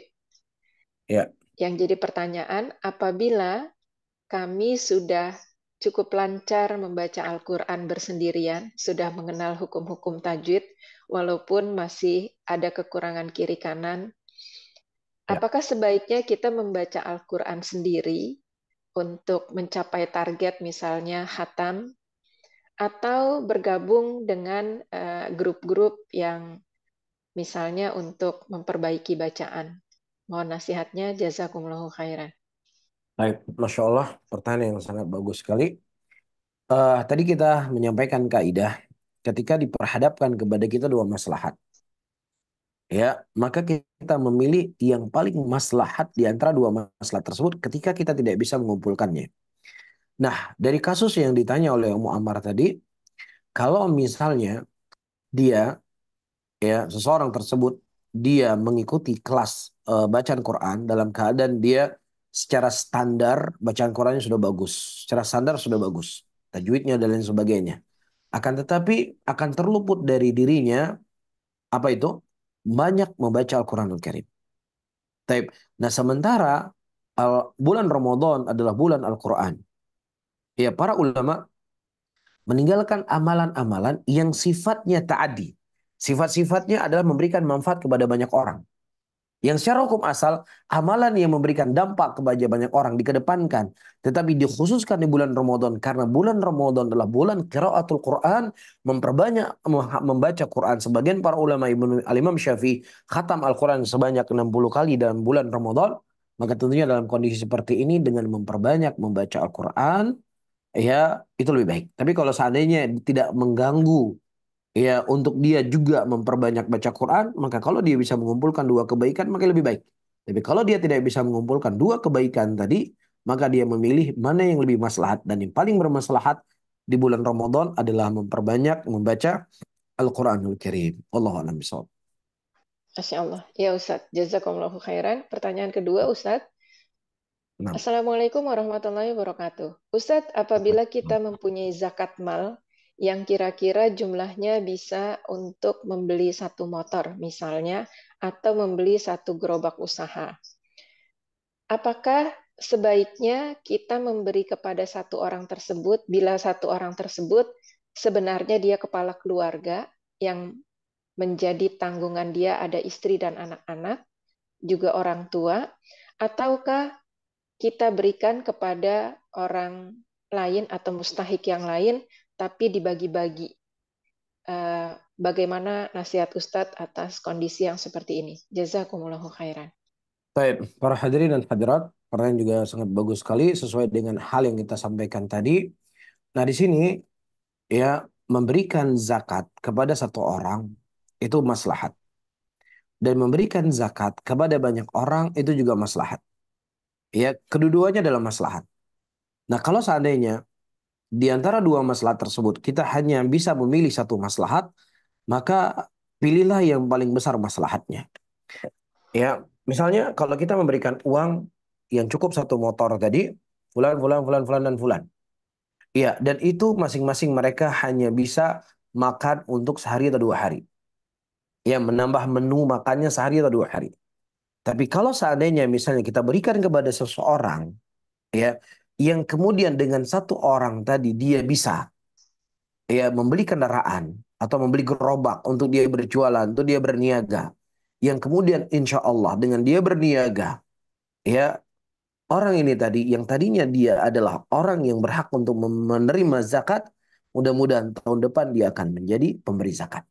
Ya. Yang jadi pertanyaan, apabila kami sudah cukup lancar membaca Al-Quran bersendirian, sudah mengenal hukum-hukum tajwid, walaupun masih ada kekurangan kiri kanan, apakah sebaiknya kita membaca Al-Quran sendiri untuk mencapai target misalnya khatam, atau bergabung dengan grup-grup yang misalnya untuk memperbaiki bacaan? Mohon nasihatnya, jazakumullahu khairan. Baik, Masya Allah, pertanyaan yang sangat bagus sekali. Tadi kita menyampaikan kaidah ketika diperhadapkan kepada kita dua maslahat. Ya, maka kita memilih yang paling maslahat di antara dua maslahat tersebut ketika kita tidak bisa mengumpulkannya. Nah, dari kasus yang ditanya oleh Ummu Ammar tadi, kalau misalnya dia, ya, seseorang tersebut, dia mengikuti kelas bacaan Quran dalam keadaan dia secara standar bacaan Qurannya sudah bagus, secara standar sudah bagus, tajwidnya dan lain sebagainya. Akan tetapi akan terluput dari dirinya apa itu? Banyak membaca Al-Quranul Karim. Nah, sementara bulan Ramadan adalah bulan Al-Quran. Ya, para ulama meninggalkan amalan-amalan yang sifatnya ta'adi. Sifat-sifatnya adalah memberikan manfaat kepada banyak orang. Yang secara hukum asal, amalan yang memberikan dampak kepada banyak orang dikedepankan. Tetapi dikhususkan di bulan Ramadan. Karena bulan Ramadan adalah bulan qiraatul Quran. Memperbanyak membaca Quran. Sebagian para ulama, Al-Imam Syafi'i, khatam Al-Quran sebanyak 60 kali dalam bulan Ramadan. Maka tentunya dalam kondisi seperti ini, dengan memperbanyak membaca Al-Quran, ya itu lebih baik. Tapi kalau seandainya tidak mengganggu, ya untuk dia juga memperbanyak baca Quran, maka kalau dia bisa mengumpulkan dua kebaikan, maka lebih baik. Tapi kalau dia tidak bisa mengumpulkan dua kebaikan tadi, maka dia memilih mana yang lebih maslahat. Dan yang paling bermaslahat di bulan Ramadan adalah memperbanyak membaca Al-Quranul Karim. Wallahu a'lam bishawab. Masya Allah. Ya Ustadz, jazakumullahu khairan. Pertanyaan kedua Ustadz. Nah. Assalamualaikum warahmatullahi wabarakatuh. Ustadz, apabila kita mempunyai zakat mal yang kira-kira jumlahnya bisa untuk membeli satu motor misalnya, atau membeli satu gerobak usaha. Apakah sebaiknya kita memberi kepada satu orang tersebut bila satu orang tersebut sebenarnya dia kepala keluarga yang menjadi tanggungan dia ada istri dan anak-anak, juga orang tua, ataukah kita berikan kepada orang lain atau mustahik yang lain, tapi dibagi-bagi? Bagaimana nasihat Ustadz atas kondisi yang seperti ini? Jazakumullahu khairan. Baik, para hadirin dan hadirat, pertanyaan juga sangat bagus sekali sesuai dengan hal yang kita sampaikan tadi. Nah, di sini ya, memberikan zakat kepada satu orang itu maslahat. Dan memberikan zakat kepada banyak orang itu juga maslahat. Ya, kedua-duanya adalah maslahat. Nah, kalau seandainya di antara dua maslahat tersebut kita hanya bisa memilih satu maslahat, maka pilihlah yang paling besar maslahatnya. Ya, misalnya kalau kita memberikan uang yang cukup satu motor tadi, fulan, fulan, fulan, fulan, dan fulan. Ya, dan itu masing-masing mereka hanya bisa makan untuk sehari atau 2 hari. Ya, menambah menu makannya sehari atau 2 hari. Tapi kalau seandainya misalnya kita berikan kepada seseorang, ya, yang kemudian dengan satu orang tadi dia bisa, ya, membeli kendaraan atau membeli gerobak untuk dia berjualan, untuk dia berniaga, yang kemudian insya Allah dengan dia berniaga, ya, orang ini tadi yang tadinya dia adalah orang yang berhak untuk menerima zakat, mudah-mudahan tahun depan dia akan menjadi pemberi zakat.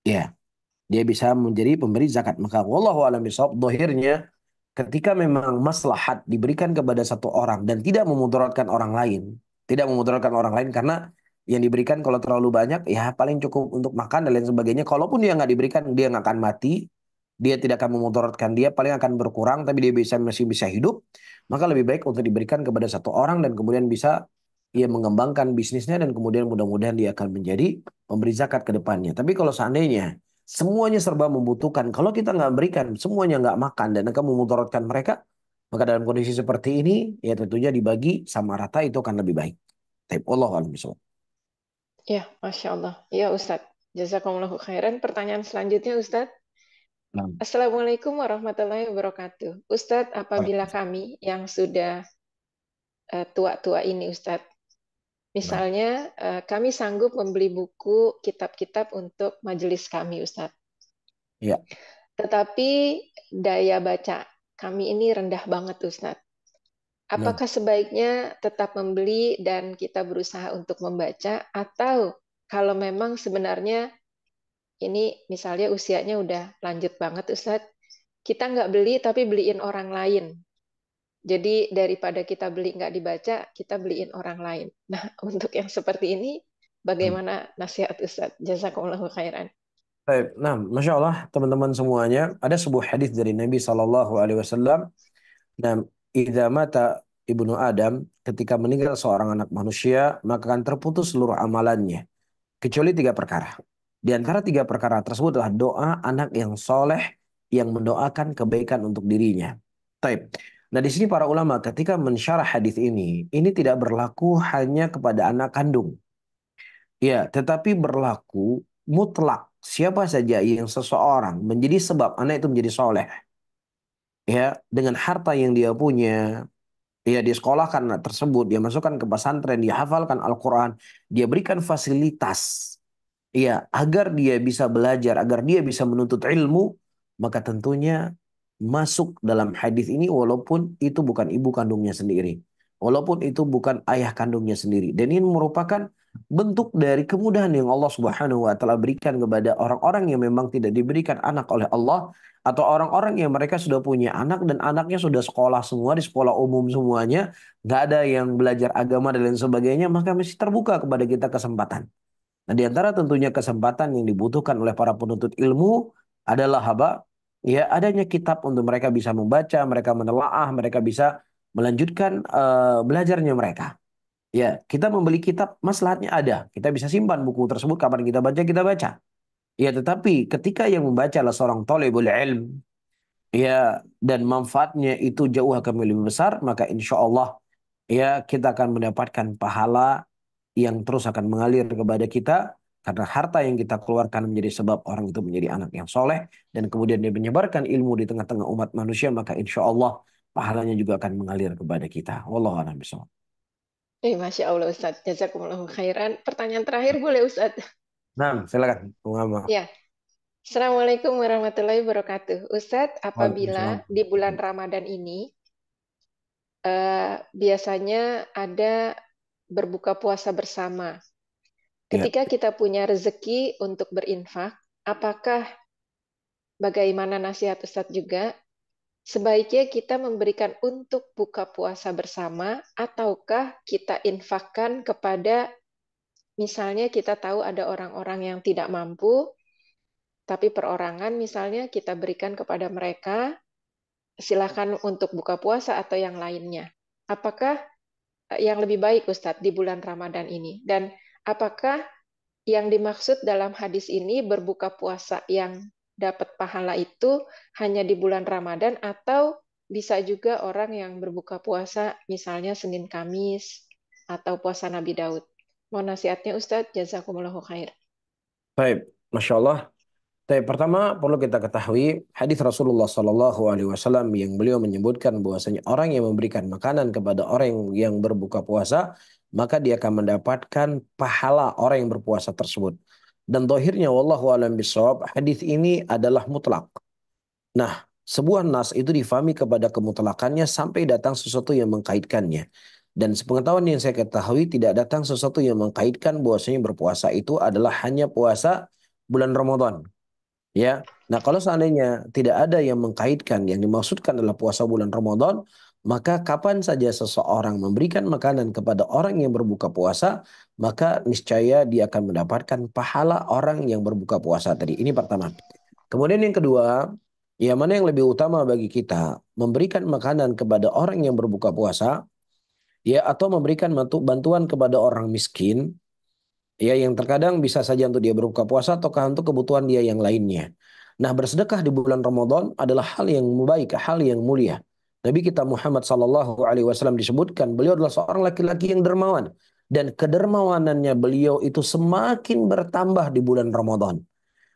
Ya, dia bisa menjadi pemberi zakat. Maka wallahu a'lam bishawab, dohirnya ketika memang maslahat diberikan kepada satu orang dan tidak memudaratkan orang lain, tidak memudaratkan orang lain karena yang diberikan kalau terlalu banyak ya paling cukup untuk makan dan lain sebagainya. Kalaupun dia nggak diberikan, dia nggak akan mati, dia tidak akan memudaratkan dia, paling akan berkurang tapi dia masih bisa hidup. Maka lebih baik untuk diberikan kepada satu orang dan kemudian bisa ia mengembangkan bisnisnya dan kemudian mudah-mudahan dia akan menjadi pemberi zakat ke depannya. Tapi kalau seandainya semuanya serba membutuhkan, kalau kita nggak berikan, semuanya nggak makan dan akan memudaratkan mereka, maka dalam kondisi seperti ini ya tentunya dibagi sama rata itu akan lebih baik. Tapi Allah alam bisawab. Ya, Masya Allah. Ya Ustadz, jazakumullahu khairan. Pertanyaan selanjutnya Ustadz. Assalamualaikum warahmatullahi wabarakatuh. Ustadz, apabila kami yang sudah tua-tua ini Ustadz, misalnya kami sanggup membeli buku kitab-kitab untuk majelis kami Ustadz. Ya. Tetapi daya baca kami ini rendah banget Ustadz. Apakah sebaiknya tetap membeli dan kita berusaha untuk membaca, atau kalau memang sebenarnya ini misalnya usianya udah lanjut banget Ustadz, kita nggak beli tapi beliin orang lain. Jadi daripada kita beli nggak dibaca, kita beliin orang lain. Nah, untuk yang seperti ini, bagaimana nasihat Ustadz? Jazakumullahu khairan. Baik. Nah, Masya Allah teman-teman semuanya, ada sebuah hadis dari Nabi SAW. Nah, idza mata ibnu Adam, ketika meninggal seorang anak manusia, maka akan terputus seluruh amalannya, kecuali 3 perkara. Di antara 3 perkara tersebut adalah doa anak yang soleh yang mendoakan kebaikan untuk dirinya. Taib. Nah, di sini para ulama ketika mensyarah hadis ini tidak berlaku hanya kepada anak kandung. Ya, tetapi berlaku mutlak. Siapa saja yang seseorang menjadi sebab anak itu menjadi soleh, ya, dengan harta yang dia punya, ya, dia sekolahkan anak tersebut, dia masukkan ke pesantren, dia hafalkan Al-Quran, dia berikan fasilitas, ya, agar dia bisa belajar, agar dia bisa menuntut ilmu, maka tentunya masuk dalam hadis ini walaupun itu bukan ibu kandungnya sendiri. Walaupun itu bukan ayah kandungnya sendiri. Dan ini merupakan bentuk dari kemudahan yang Allah Subhanahu wa taala berikan kepada orang-orang yang memang tidak diberikan anak oleh Allah, atau orang-orang yang mereka sudah punya anak dan anaknya sudah sekolah semua di sekolah umum semuanya, nggak ada yang belajar agama dan lain sebagainya, maka mesti terbuka kepada kita kesempatan. Nah, di antara tentunya kesempatan yang dibutuhkan oleh para penuntut ilmu adalah apa? Ya, adanya kitab untuk mereka bisa membaca, mereka menelaah, mereka bisa melanjutkan belajarnya mereka. Ya, kita membeli kitab, maslahatnya ada. Kita bisa simpan buku tersebut, kapan kita baca, kita baca. Ya, tetapi ketika yang membaca adalah seorang thalibul ilm, ya, dan manfaatnya itu jauh akan lebih besar, maka insya Allah ya kita akan mendapatkan pahala yang terus akan mengalir kepada kita, karena harta yang kita keluarkan menjadi sebab orang itu menjadi anak yang soleh, dan kemudian dia menyebarkan ilmu di tengah-tengah umat manusia, maka insya Allah pahalanya juga akan mengalir kepada kita. Wallahu a'lam bishawab. Masya Allah Ustadz, jazakumullahu khairan. Pertanyaan terakhir boleh Ustadz? Nah, silakan. Ya, Assalamualaikum warahmatullahi wabarakatuh. Ustadz, apabila di bulan Ramadan ini biasanya ada berbuka puasa bersama. Ketika kita punya rezeki untuk berinfak, apakah bagaimana nasihat Ustadz juga, sebaiknya kita memberikan untuk buka puasa bersama, ataukah kita infakkan kepada, misalnya kita tahu ada orang-orang yang tidak mampu, tapi perorangan misalnya kita berikan kepada mereka, silakan untuk buka puasa atau yang lainnya. Apakah yang lebih baik Ustadz di bulan Ramadan ini? Dan apakah yang dimaksud dalam hadis ini berbuka puasa yang dapat pahala itu hanya di bulan Ramadan, atau bisa juga orang yang berbuka puasa misalnya Senin Kamis atau puasa Nabi Daud? Mohon nasihatnya Ustadz, jazakumullahu khair. Baik, Masya Allah. Pertama perlu kita ketahui hadis Rasulullah Sallallahu Alaihi Wasallam yang beliau menyebutkan bahwasanya orang yang memberikan makanan kepada orang yang berbuka puasa, maka dia akan mendapatkan pahala orang yang berpuasa tersebut. Dan dohirnya wallahu a'lam bishawab, hadis ini adalah mutlak. Nah, sebuah nas itu difahami kepada kemutlakannya sampai datang sesuatu yang mengkaitkannya. Dan sepengetahuan yang saya ketahui tidak datang sesuatu yang mengkaitkan bahwasanya berpuasa itu adalah hanya puasa bulan Ramadan. Ya, nah kalau seandainya tidak ada yang mengkaitkan, yang dimaksudkan adalah puasa bulan Ramadan, maka kapan saja seseorang memberikan makanan kepada orang yang berbuka puasa, maka niscaya dia akan mendapatkan pahala orang yang berbuka puasa tadi. Ini pertama. Kemudian yang kedua, ya mana yang lebih utama bagi kita, memberikan makanan kepada orang yang berbuka puasa, ya atau memberikan bantuan kepada orang miskin, ya yang terkadang bisa saja untuk dia berbuka puasa ataukah untuk kebutuhan dia yang lainnya. Nah, bersedekah di bulan Ramadan adalah hal yang baik, hal yang mulia. Nabi kita Muhammad sallallahu alaihi wasallam disebutkan beliau adalah seorang laki-laki yang dermawan, dan kedermawanannya beliau itu semakin bertambah di bulan Ramadan.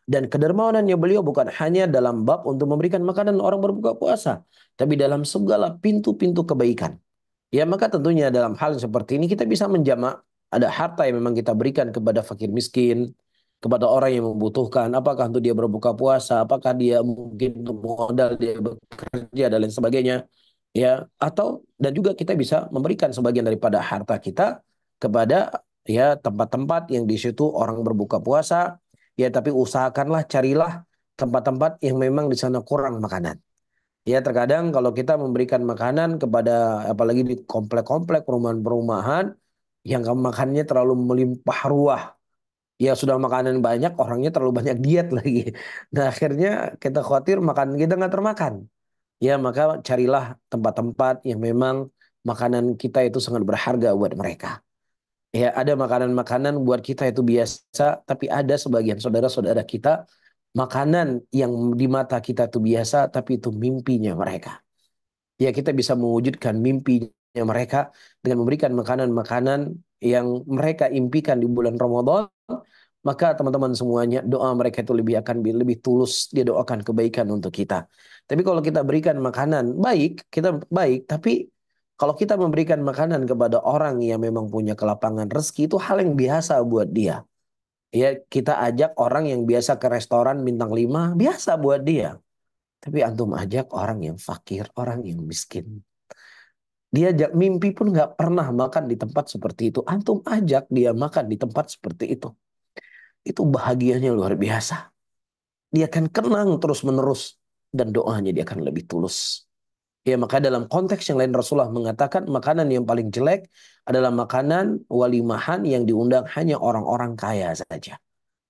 Dan kedermawanannya beliau bukan hanya dalam bab untuk memberikan makanan orang berbuka puasa, tapi dalam segala pintu-pintu kebaikan. Ya, maka tentunya dalam hal seperti ini kita bisa menjamak. Ada harta yang memang kita berikan kepada fakir miskin, kepada orang yang membutuhkan. Apakah untuk dia berbuka puasa, apakah dia mungkin untuk modal dia bekerja dan lain sebagainya. Ya, atau dan juga kita bisa memberikan sebagian daripada harta kita kepada ya tempat-tempat yang di situ orang berbuka puasa. Ya, tapi usahakanlah carilah tempat-tempat yang memang di sana kurang makanan. Ya, terkadang kalau kita memberikan makanan kepada apalagi di komplek-komplek perumahan-perumahan yang makannya terlalu melimpah ruah. Ya sudah makanan banyak, orangnya terlalu banyak diet lagi. Nah, akhirnya kita khawatir makanan kita nggak termakan. Ya, maka carilah tempat-tempat yang memang makanan kita itu sangat berharga buat mereka. Ya, ada makanan-makanan buat kita itu biasa, tapi ada sebagian saudara-saudara kita makanan yang di mata kita itu biasa, tapi itu mimpinya mereka. Ya, kita bisa mewujudkan mimpinya mereka dengan memberikan makanan-makanan yang mereka impikan di bulan Ramadan. Maka teman-teman semuanya, doa mereka itu akan lebih tulus, dia doakan kebaikan untuk kita. Tapi kalau kita berikan makanan baik, kita baik, tapi kalau kita memberikan makanan kepada orang yang memang punya kelapangan rezeki, itu hal yang biasa buat dia. Ya, kita ajak orang yang biasa ke restoran bintang 5, biasa buat dia. Tapi antum ajak orang yang fakir, orang yang miskin. Dia mimpi pun nggak pernah makan di tempat seperti itu. Antum ajak dia makan di tempat seperti itu. Itu bahagianya luar biasa. Dia akan kenang terus-menerus. Dan doanya dia akan lebih tulus. Ya, maka dalam konteks yang lain Rasulullah mengatakan makanan yang paling jelek adalah makanan walimahan yang diundang hanya orang-orang kaya saja.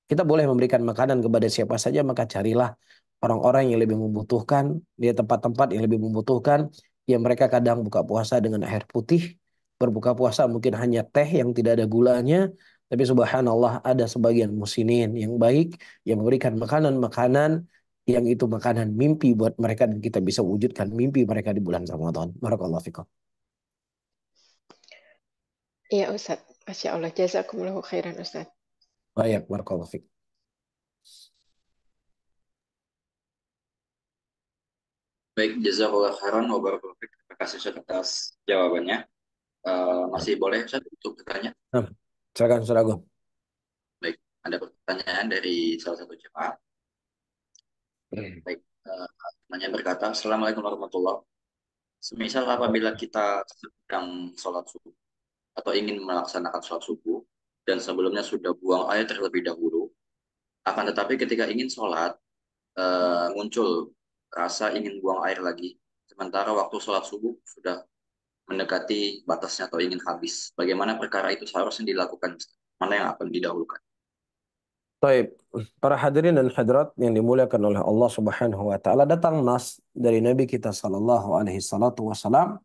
Kita boleh memberikan makanan kepada siapa saja, maka carilah orang-orang yang lebih membutuhkan, di tempat-tempat yang lebih membutuhkan, yang mereka kadang buka puasa dengan air putih, berbuka puasa mungkin hanya teh yang tidak ada gulanya, tapi subhanallah ada sebagian muslimin yang baik, yang memberikan makanan-makanan, yang itu makanan mimpi buat mereka, dan kita bisa wujudkan mimpi mereka di bulan Ramadan. Barakallahu fikum. Iya Ustadz, Masya Allah, jazakumullahu khairan Ustadz. Baik, barakallahu fikum. Baik, jazakallah khairan wa barakallahu fiik. Terima kasih Ustaz atas jawabannya. Masih boleh Ustaz untuk bertanya? Nah, silakan Saudara Agung. Baik, ada pertanyaan dari salah satu jemaah. Baik, pertanyaan berkata, Assalamualaikum warahmatullahi wabarakatuh. Semisal apabila kita sedang sholat subuh atau ingin melaksanakan sholat subuh dan sebelumnya sudah buang air terlebih dahulu, akan tetapi ketika ingin sholat muncul rasa ingin buang air lagi, sementara waktu sholat subuh sudah mendekati batasnya atau ingin habis. Bagaimana perkara itu seharusnya dilakukan? Mana yang akan didahulukan? Baik, para hadirin dan hadirat yang dimuliakan oleh Allah Subhanahu wa taala, datang nas dari Nabi kita sallallahu alaihi salatu wasalam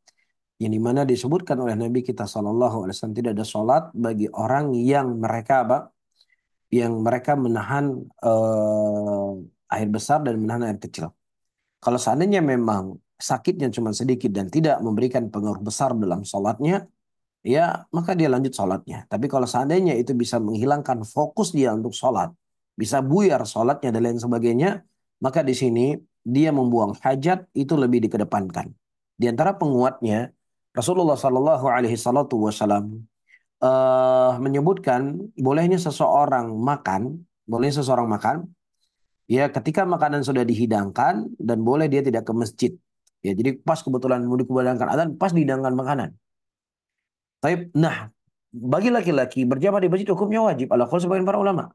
yang dimana disebutkan oleh Nabi kita sallallahu alaihi wasallam tidak ada salat bagi orang yang mereka apa? Yang mereka menahan air besar dan menahan air kecil. Kalau seandainya memang sakitnya cuma sedikit dan tidak memberikan pengaruh besar dalam salatnya, ya maka dia lanjut sholatnya. Tapi kalau seandainya itu bisa menghilangkan fokus dia untuk sholat, bisa buyar sholatnya dan lain sebagainya, maka di sini dia membuang hajat itu lebih dikedepankan. Di antara penguatnya, Rasulullah Shallallahu Alaihi Wasallam menyebutkan bolehnya seseorang makan, ya ketika makanan sudah dihidangkan dan boleh dia tidak ke masjid. Ya, jadi pas kebetulan mau dikumandangkan adzan, pas dihidangkan makanan. Taib. Nah, bagi laki-laki berjamaah di masjid hukumnya wajib. Ala qaul sebagian para ulama.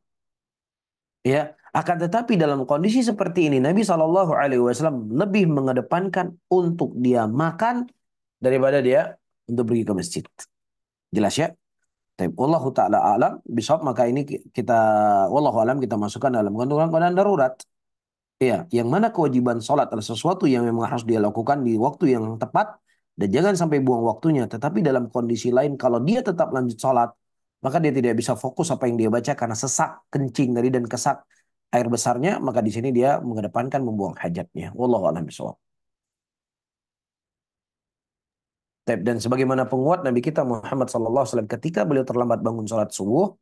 Ya, akan tetapi dalam kondisi seperti ini Nabi Shallallahu Alaihi Wasallam lebih mengedepankan untuk dia makan daripada dia untuk pergi ke masjid. Jelas ya? Taib. Wallahu taala alam bisawab, maka ini kita wallahu alam kita masukkan dalam keadaan darurat. Ya, yang mana kewajiban sholat adalah sesuatu yang memang harus dia lakukan di waktu yang tepat dan jangan sampai buang waktunya. Tetapi dalam kondisi lain, kalau dia tetap lanjut sholat, maka dia tidak bisa fokus apa yang dia baca karena sesak kencing tadi dan kesak air besarnya. Maka di sini dia mengedepankan membuang hajatnya. Wallahu a'lam bishawab. Dan sebagaimana penguat Nabi kita Muhammad SAW ketika beliau terlambat bangun sholat subuh,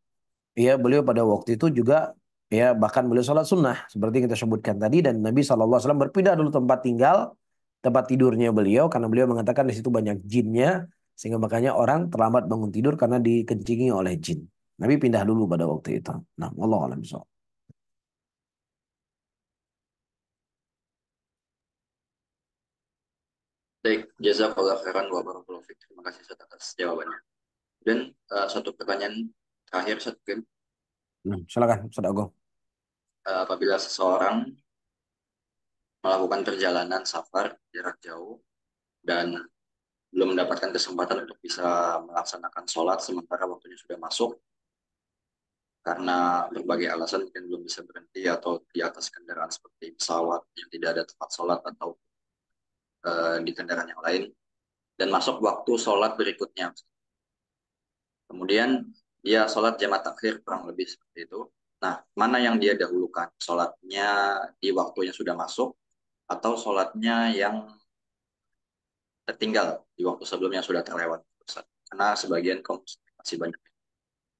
ya beliau pada waktu itu juga ya bahkan beliau sholat sunnah seperti yang kita sebutkan tadi, dan Nabi SAW berpindah dulu tempat tidurnya beliau karena beliau mengatakan di situ banyak jinnya, sehingga makanya orang terlambat bangun tidur karena dikencingi oleh jin. Nabi pindah dulu pada waktu itu. Nah, wallahu a'lam bishawab. Baik, jazakallah khairan wa barakallahu fiik. Terima kasih Ustaz atas jawabannya. Dan satu pertanyaan terakhir Ustaz, mungkin. Silakan Ustaz Agung. Apabila seseorang melakukan perjalanan safar jarak jauh dan belum mendapatkan kesempatan untuk bisa melaksanakan sholat sementara waktunya sudah masuk karena berbagai alasan, mungkin belum bisa berhenti atau di atas kendaraan seperti pesawat yang tidak ada tempat sholat atau di kendaraan yang lain, dan masuk waktu sholat berikutnya. Kemudian dia sholat jamaah takhir kurang lebih seperti itu. Nah, mana yang dia dahulukan? Sholatnya di waktunya sudah masuk atau sholatnya yang tertinggal di waktu sebelumnya sudah terlewat? Karena sebagian kaum masih banyak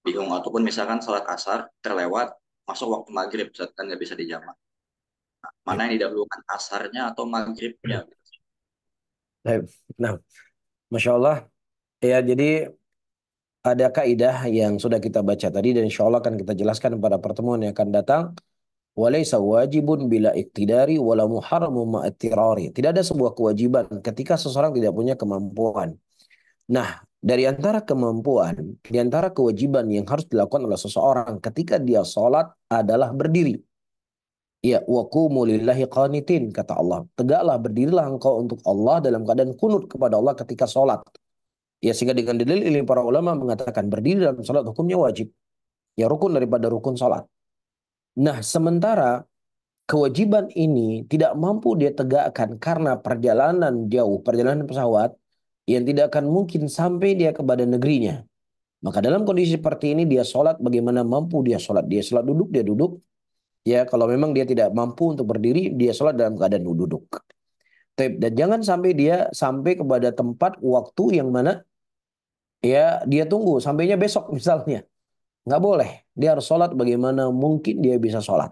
bingung, ataupun misalkan sholat asar terlewat masuk waktu maghrib, kan nggak bisa dijamak. Nah, mana yang didahulukan, asarnya atau maghribnya? Nah, Masya Allah. Ya, jadi ada kaidah yang sudah kita baca tadi dan insya Allah akan kita jelaskan pada pertemuan yang akan datang. walaysa wajibun bila iktidari wala muharramun ma'attirari. Tidak ada sebuah kewajiban ketika seseorang tidak punya kemampuan. Nah, dari antara kemampuan, di antara kewajiban yang harus dilakukan oleh seseorang ketika dia sholat adalah berdiri. Ya, wa qumu lillahi qanitin, kata Allah. Tegaklah, berdirilah engkau untuk Allah dalam keadaan kunut kepada Allah ketika sholat. Ya, sehingga dengan dalil ini para ulama mengatakan berdiri dalam sholat hukumnya wajib. Ya, rukun daripada rukun sholat. Nah, sementara kewajiban ini tidak mampu dia tegakkan karena perjalanan jauh, perjalanan pesawat yang tidak akan mungkin sampai dia kepada negerinya. Maka dalam kondisi seperti ini dia sholat bagaimana mampu dia sholat. Dia sholat duduk, dia duduk. Ya, kalau memang dia tidak mampu untuk berdiri, dia sholat dalam keadaan duduk. Dan jangan sampai dia sampai kepada tempat waktu yang mana ya dia tunggu sampainya besok misalnya. Nggak boleh. Dia harus sholat bagaimana mungkin dia bisa sholat.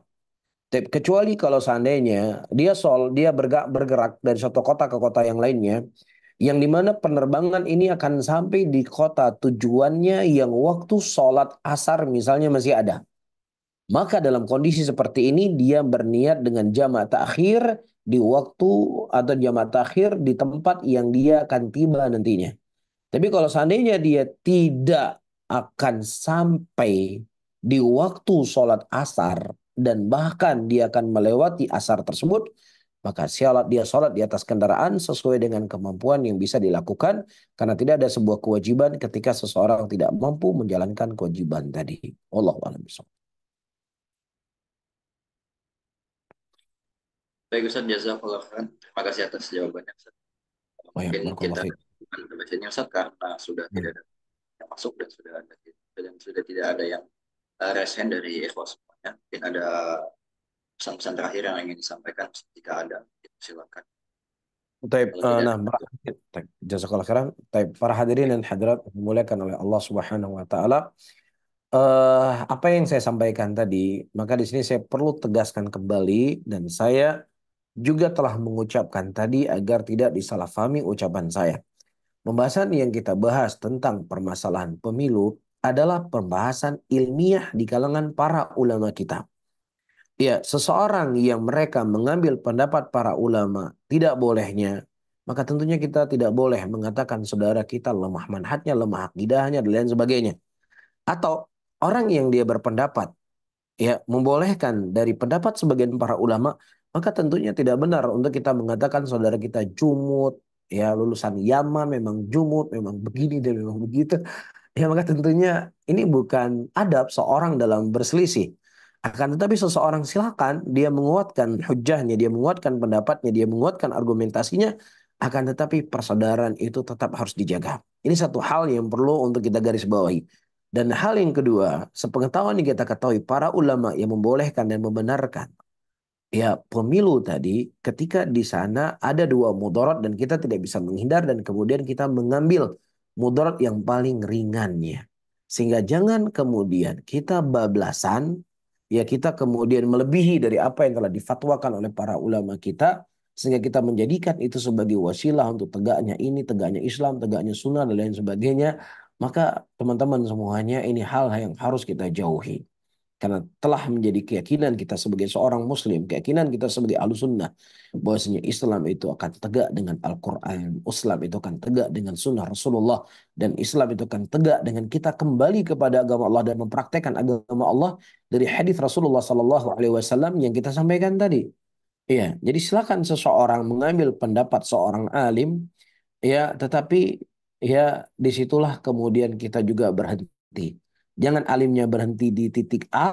Kecuali kalau seandainya dia bergerak dari satu kota ke kota yang lainnya, yang dimana penerbangan ini akan sampai di kota tujuannya yang waktu sholat asar misalnya masih ada. Maka dalam kondisi seperti ini dia berniat dengan jamak takhir di waktu atau jamak takhir di tempat yang dia akan tiba nantinya. Tapi kalau seandainya dia tidak akan sampai di waktu sholat asar dan bahkan dia akan melewati asar tersebut, maka dia sholat di atas kendaraan sesuai dengan kemampuan yang bisa dilakukan karena tidak ada sebuah kewajiban ketika seseorang tidak mampu menjalankan kewajiban tadi. Wallahu a'lam bishawab. Baik Ustaz, jazakallah khairan. Terima kasih atas jawabannya Ustaz. Mungkin kita terbacanya Ustaz karena sudah tidak ada yang masuk dan sudah tidak ada yang raise hand dari ikhwas semuanya. Mungkin ada pesan-pesan terakhir yang ingin disampaikan jika ada, silakan. Jazakallah khairan. Para hadirin dan hadirat dimuliakan oleh Allah Subhanahu wa taala. Apa yang saya sampaikan tadi, maka di sini saya perlu tegaskan kembali dan saya juga telah mengucapkan tadi agar tidak disalahfahami ucapan saya. Pembahasan yang kita bahas tentang permasalahan pemilu adalah pembahasan ilmiah di kalangan para ulama kita. Ya, seseorang yang mereka mengambil pendapat para ulama tidak bolehnya, maka tentunya kita tidak boleh mengatakan saudara kita lemah manhajnya, lemah akidahnya, dan lain sebagainya. Atau orang yang dia berpendapat ya membolehkan dari pendapat sebagian para ulama, maka tentunya tidak benar untuk kita mengatakan saudara kita jumud, ya lulusan Yaman memang jumud, memang begini dan memang begitu. Ya maka tentunya ini bukan adab seorang dalam berselisih. Akan tetapi seseorang silakan dia menguatkan hujahnya, dia menguatkan pendapatnya, dia menguatkan argumentasinya. Akan tetapi persaudaraan itu tetap harus dijaga. Ini satu hal yang perlu untuk kita garis bawahi. Dan hal yang kedua, sepengetahuan yang kita ketahui para ulama yang membolehkan dan membenarkan ya pemilu tadi ketika di sana ada dua mudarat dan kita tidak bisa menghindar dan kemudian kita mengambil mudarat yang paling ringannya. Sehingga jangan kemudian kita bablasan, ya kita kemudian melebihi dari apa yang telah difatwakan oleh para ulama kita, sehingga kita menjadikan itu sebagai wasilah untuk tegaknya ini, tegaknya Islam, tegaknya sunnah, dan lain sebagainya. Maka teman-teman semuanya ini hal yang harus kita jauhi. Karena telah menjadi keyakinan kita sebagai seorang muslim, keyakinan kita sebagai ahlussunnah, bahwasanya Islam itu akan tegak dengan Al-Quran, Islam itu akan tegak dengan sunnah Rasulullah, dan Islam itu akan tegak dengan kita kembali kepada agama Allah dan mempraktekkan agama Allah dari hadis Rasulullah SAW yang kita sampaikan tadi. Iya, jadi silakan seseorang mengambil pendapat seorang alim, ya, tetapi ya disitulah kemudian kita juga berhenti. Jangan alimnya berhenti di titik A,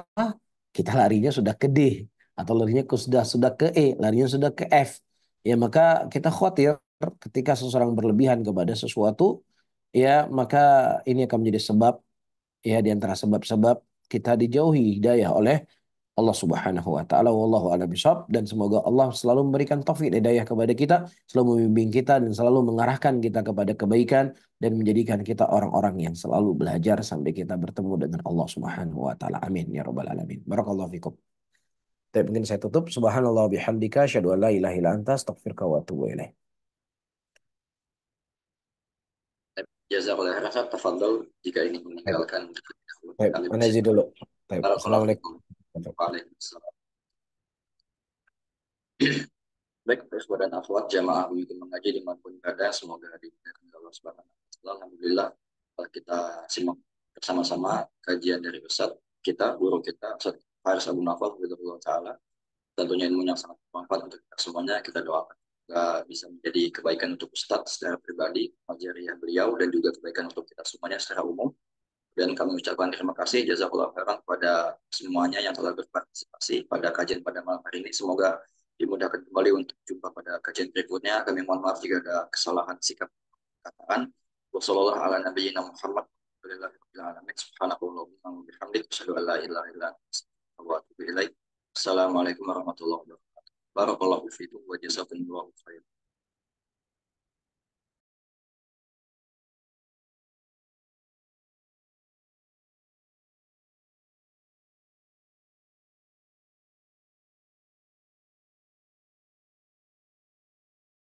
kita larinya sudah ke D. Atau larinya sudah ke E, larinya sudah ke F. Ya maka kita khawatir ketika seseorang berlebihan kepada sesuatu, ya maka ini akan menjadi sebab, ya di antara sebab-sebab kita dijauhi hidayah oleh Allah Subhanahu wa taala. Wallahu a'lam bishawab, dan semoga Allah selalu memberikan taufik hidayah kepada kita, selalu membimbing kita dan selalu mengarahkan kita kepada kebaikan dan menjadikan kita orang-orang yang selalu belajar sampai kita bertemu dengan Allah Subhanahu wa taala. Amin ya rabbal alamin. Barakallahu fikum. Tapi mungkin saya tutup. Subhanallah bihamdika asyhadu an la ilaha illa anta astaghfiruka wa atubu ilaik. Jazakallah khairan Ustaz, tafadhol jika ingin meninggalkan. Baik, dulu. Baik, assalamualaikum. Waalaikumsalam. Baik, ikhwan dan akhwat jamaah begitu mengaji dimanapun berada, semoga dimuliakan oleh Allah Subhanahu wa Ta'ala. Alhamdulillah kita simak bersama-sama kajian dari Ustaz kita, guru kita, Ustaz Faris Abu Nafal, Allah Ta'ala. Tentunya ilmu yang sangat bermanfaat untuk kita semuanya. Kita doakan semoga bisa menjadi kebaikan untuk Ustaz secara pribadi, ajariyah beliau, dan juga kebaikan untuk kita semuanya secara umum. Dan kami ucapkan terima kasih jazakallahu khairan kepada semuanya yang telah berpartisipasi pada kajian pada malam hari ini. Semoga dimudahkan kembali untuk jumpa pada kajian berikutnya. Kami mohon maaf jika ada kesalahan sikap perkataan. Wassalamualaikum ala nabiyyina Muhammad. Assalamualaikum warahmatullahi wabarakatuh. Barakallahu fiikum wa jazakumullahu khairan.